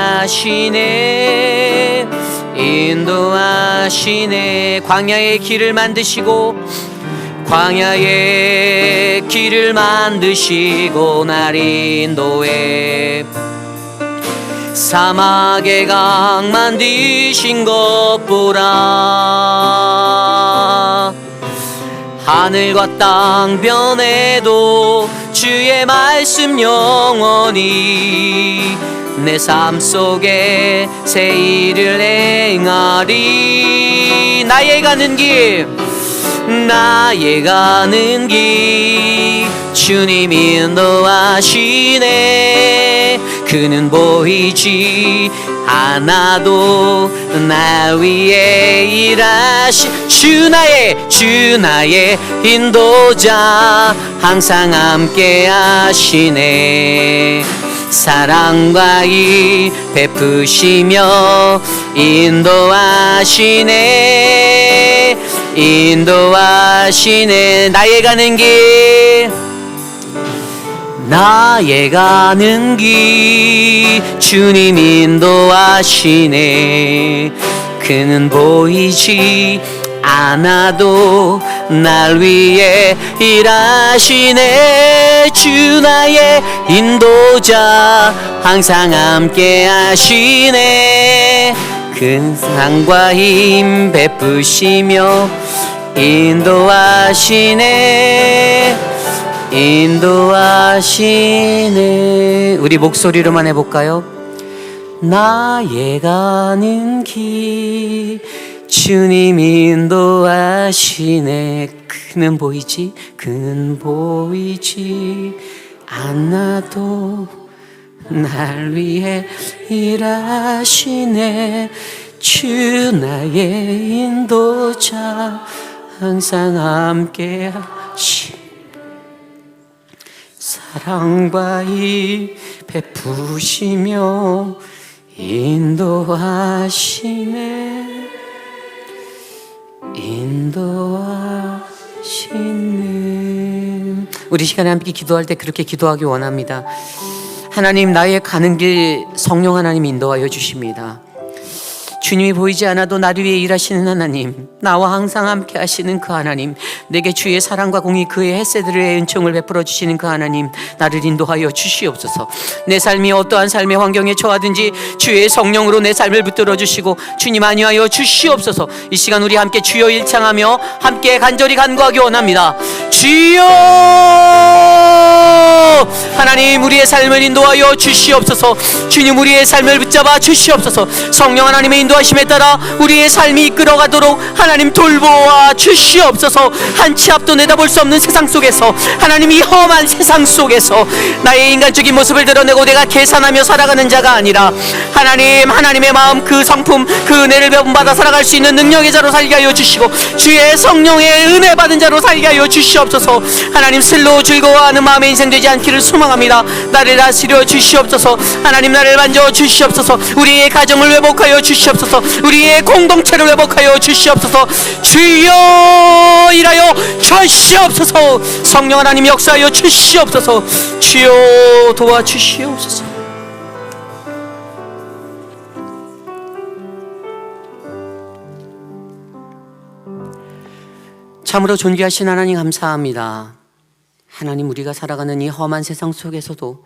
광야의 길을 만드시고 날 인도해. 사막의 강 만드신 것 보라. 하늘과 땅 변해도 주의 말씀 영원히 내 삶 속에 새 일을 행하리. 나의 가는 길 주님 인도하시네. 그는 보이지 않아도 날 위해 주 나의 인도자 항상 함께 하시네. 사랑과 이 베푸시며 인도하시네. 나의 가는 길 주님 인도하시네. 그는 보이지 않아도 날 위해 일하시네. 주 나의 인도자 항상 함께 하시네. 큰 사랑과 힘 베푸시며 인도하시네. 우리 목소리로만 해볼까요? 나의 가는 길 주님 인도하시네. 그는 보이지 않아도 날 위해 일하시네. 주 나의 인도자 항상 함께 하시. 사랑과 힘 베푸시며 인도하시네. 우리 시간에 함께 기도할 때 그렇게 기도하기 원합니다. 하나님, 나의 가는 길 성령 하나님 인도하여 주십니다. 주님이 보이지 않아도 나를 위해 일하시는 하나님, 나와 항상 함께 하시는 그 하나님, 내게 주의 사랑과 공의 그의 햇새들의 은총을 베풀어 주시는 그 하나님, 나를 인도하여 주시옵소서. 내 삶이 어떠한 삶의 환경에 처하든지 주의 성령으로 내 삶을 붙들어 주시고 주님 안위하여 주시옵소서. 이 시간 우리 함께 주여 일창하며 함께 간절히 간구하기 원합니다. 주여 하나님, 우리의 삶을 인도하여 주시옵소서. 주님, 우리의 삶을 붙잡아 주시옵소서. 성령 하나님의 인도하심에 따라 우리의 삶이 이끌어가도록 하나님 돌보아 주시옵소서. 한 치 앞도 내다볼 수 없는 세상 속에서, 하나님 이 험한 세상 속에서 나의 인간적인 모습을 드러내고 내가 계산하며 살아가는 자가 아니라 하나님, 하나님의 마음 그 성품 그 은혜를 배분받아 살아갈 수 있는 능력의 자로 살게 하여 주시고 주의 성령의 은혜 받은 자로 살게 하여 주시옵소서. 하나님, 슬로 즐거워하는 마음의 인생 되지 않기를 소망합니다. 나를 다스려 주시옵소서. 하나님, 나를 만져 주시옵소서. 우리의 가정을 회복하여 주시옵소서. 우리의 공동체를 회복하여 주시옵소서. 주여 일하여 주시옵소서. 성령 하나님 역사하여 주시옵소서. 주여 도와주시옵소서. 참으로 존귀하신 하나님 감사합니다. 하나님, 우리가 살아가는 이 험한 세상 속에서도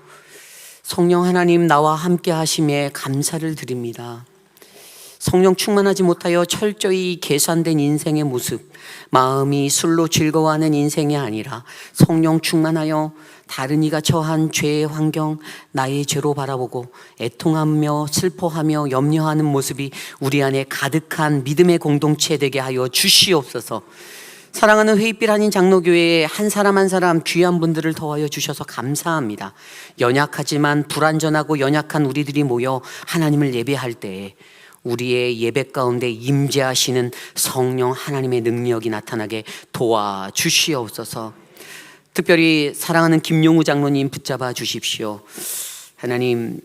성령 하나님 나와 함께 하심에 감사를 드립니다. 성령 충만하지 못하여 철저히 계산된 인생의 모습, 마음이 술로 즐거워하는 인생이 아니라 성령 충만하여 다른 이가 처한 죄의 환경, 나의 죄로 바라보고 애통하며 슬퍼하며 염려하는 모습이 우리 안에 가득한 믿음의 공동체 되게 하여 주시옵소서. 사랑하는 회의빛 한인 장로교회에 한 사람 한 사람 귀한 분들을 더하여 주셔서 감사합니다. 연약하지만 불완전하고 연약한 우리들이 모여 하나님을 예배할 때에 우리의 예배 가운데 임재하시는 성령 하나님의 능력이 나타나게 도와주시옵소서. 특별히 사랑하는 김용우 장로님 붙잡아 주십시오. 하나님,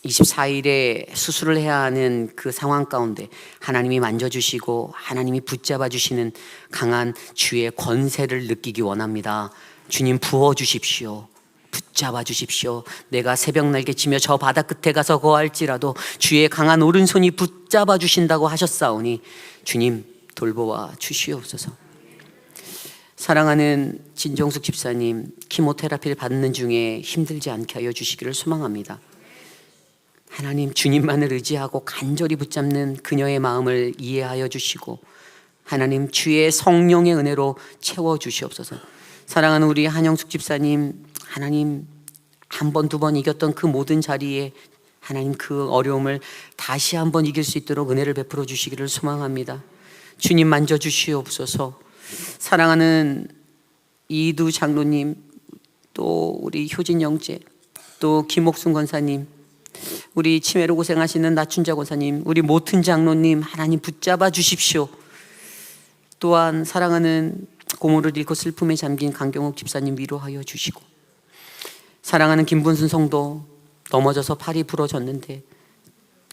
24일에 수술을 해야 하는 그 상황 가운데 하나님이 만져주시고 하나님이 붙잡아 주시는 강한 주의 권세를 느끼기 원합니다. 주님, 부어주십시오. 붙잡아 주십시오. 내가 새벽 날개치며 저 바다 끝에 가서 거할지라도 주의 강한 오른손이 붙잡아 주신다고 하셨사오니 주님, 돌보아 주시옵소서. 사랑하는 진정숙 집사님, 키모테라피를 받는 중에 힘들지 않게 하여 주시기를 소망합니다. 하나님, 주님만을 의지하고 간절히 붙잡는 그녀의 마음을 이해하여 주시고 하나님, 주의 성령의 은혜로 채워주시옵소서. 사랑하는 우리 한영숙 집사님, 하나님, 한 번, 두 번 이겼던 그 모든 자리에 하나님 그 어려움을 다시 한번 이길 수 있도록 은혜를 베풀어 주시기를 소망합니다. 주님, 만져주시옵소서. 사랑하는 이두 장로님, 또 우리 효진 영재, 또 김옥순 권사님, 우리 치매로 고생하시는 나춘자 권사님, 우리 모튼 장로님, 하나님 붙잡아 주십시오. 또한 사랑하는 고모를 잃고 슬픔에 잠긴 강경욱 집사님 위로하여 주시고, 사랑하는 김분순 성도, 넘어져서 팔이 부러졌는데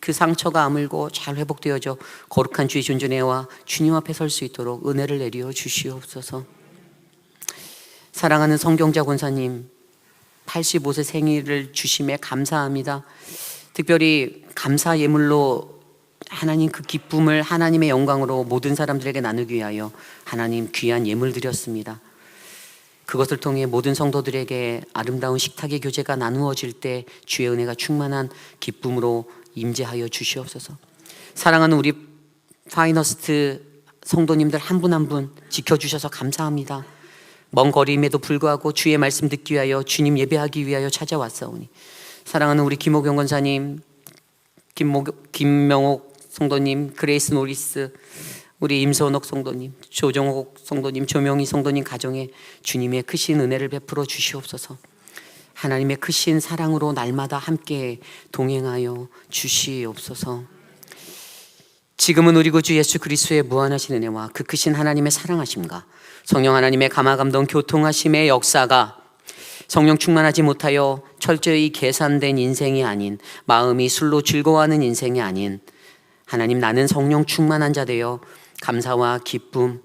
그 상처가 아물고 잘 회복되어져 거룩한 주의 존전에와 주님 앞에 설 수 있도록 은혜를 내려 주시옵소서. 사랑하는 성경자 권사님, 85세 생일을 주심에 감사합니다. 특별히 감사 예물로 하나님 그 기쁨을 하나님의 영광으로 모든 사람들에게 나누기 위하여 하나님 귀한 예물 드렸습니다. 그것을 통해 모든 성도들에게 아름다운 식탁의 교제가 나누어질 때 주의 은혜가 충만한 기쁨으로 임재하여 주시옵소서. 사랑하는 우리 파이너스트 성도님들 한 분 한 분 지켜주셔서 감사합니다. 먼 거리임에도 불구하고 주의 말씀 듣기 위하여 주님 예배하기 위하여 찾아왔사오니 사랑하는 우리 김호경 권사님, 김명옥 성도님, 그레이스 노리스, 우리 임선옥 성도님, 조정옥 성도님, 조명희 성도님 가정에 주님의 크신 은혜를 베풀어 주시옵소서. 하나님의 크신 사랑으로 날마다 함께 동행하여 주시옵소서. 지금은 우리 구주 예수 그리스도의 무한하신 은혜와 그 크신 하나님의 사랑하심과 성령 하나님의 감화감동 교통하심의 역사가 성령 충만하지 못하여 철저히 계산된 인생이 아닌, 마음이 술로 즐거워하는 인생이 아닌, 하나님 나는 성령 충만한 자 되어 감사와 기쁨,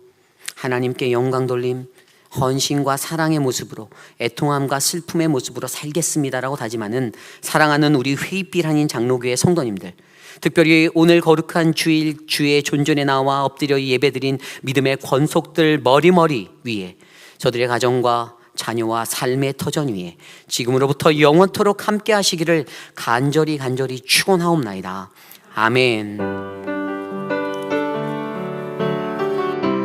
하나님께 영광 돌림, 헌신과 사랑의 모습으로, 애통함과 슬픔의 모습으로 살겠습니다라고 다짐하는 사랑하는 우리 회입길 한인 장로교회 성도님들, 특별히 오늘 거룩한 주일 주의 존전에 나와 엎드려 예배드린 믿음의 권속들 머리머리 위에, 저들의 가정과 자녀와 삶의 터전 위에 지금으로부터 영원토록 함께 하시기를 간절히 축원하옵나이다. 아멘.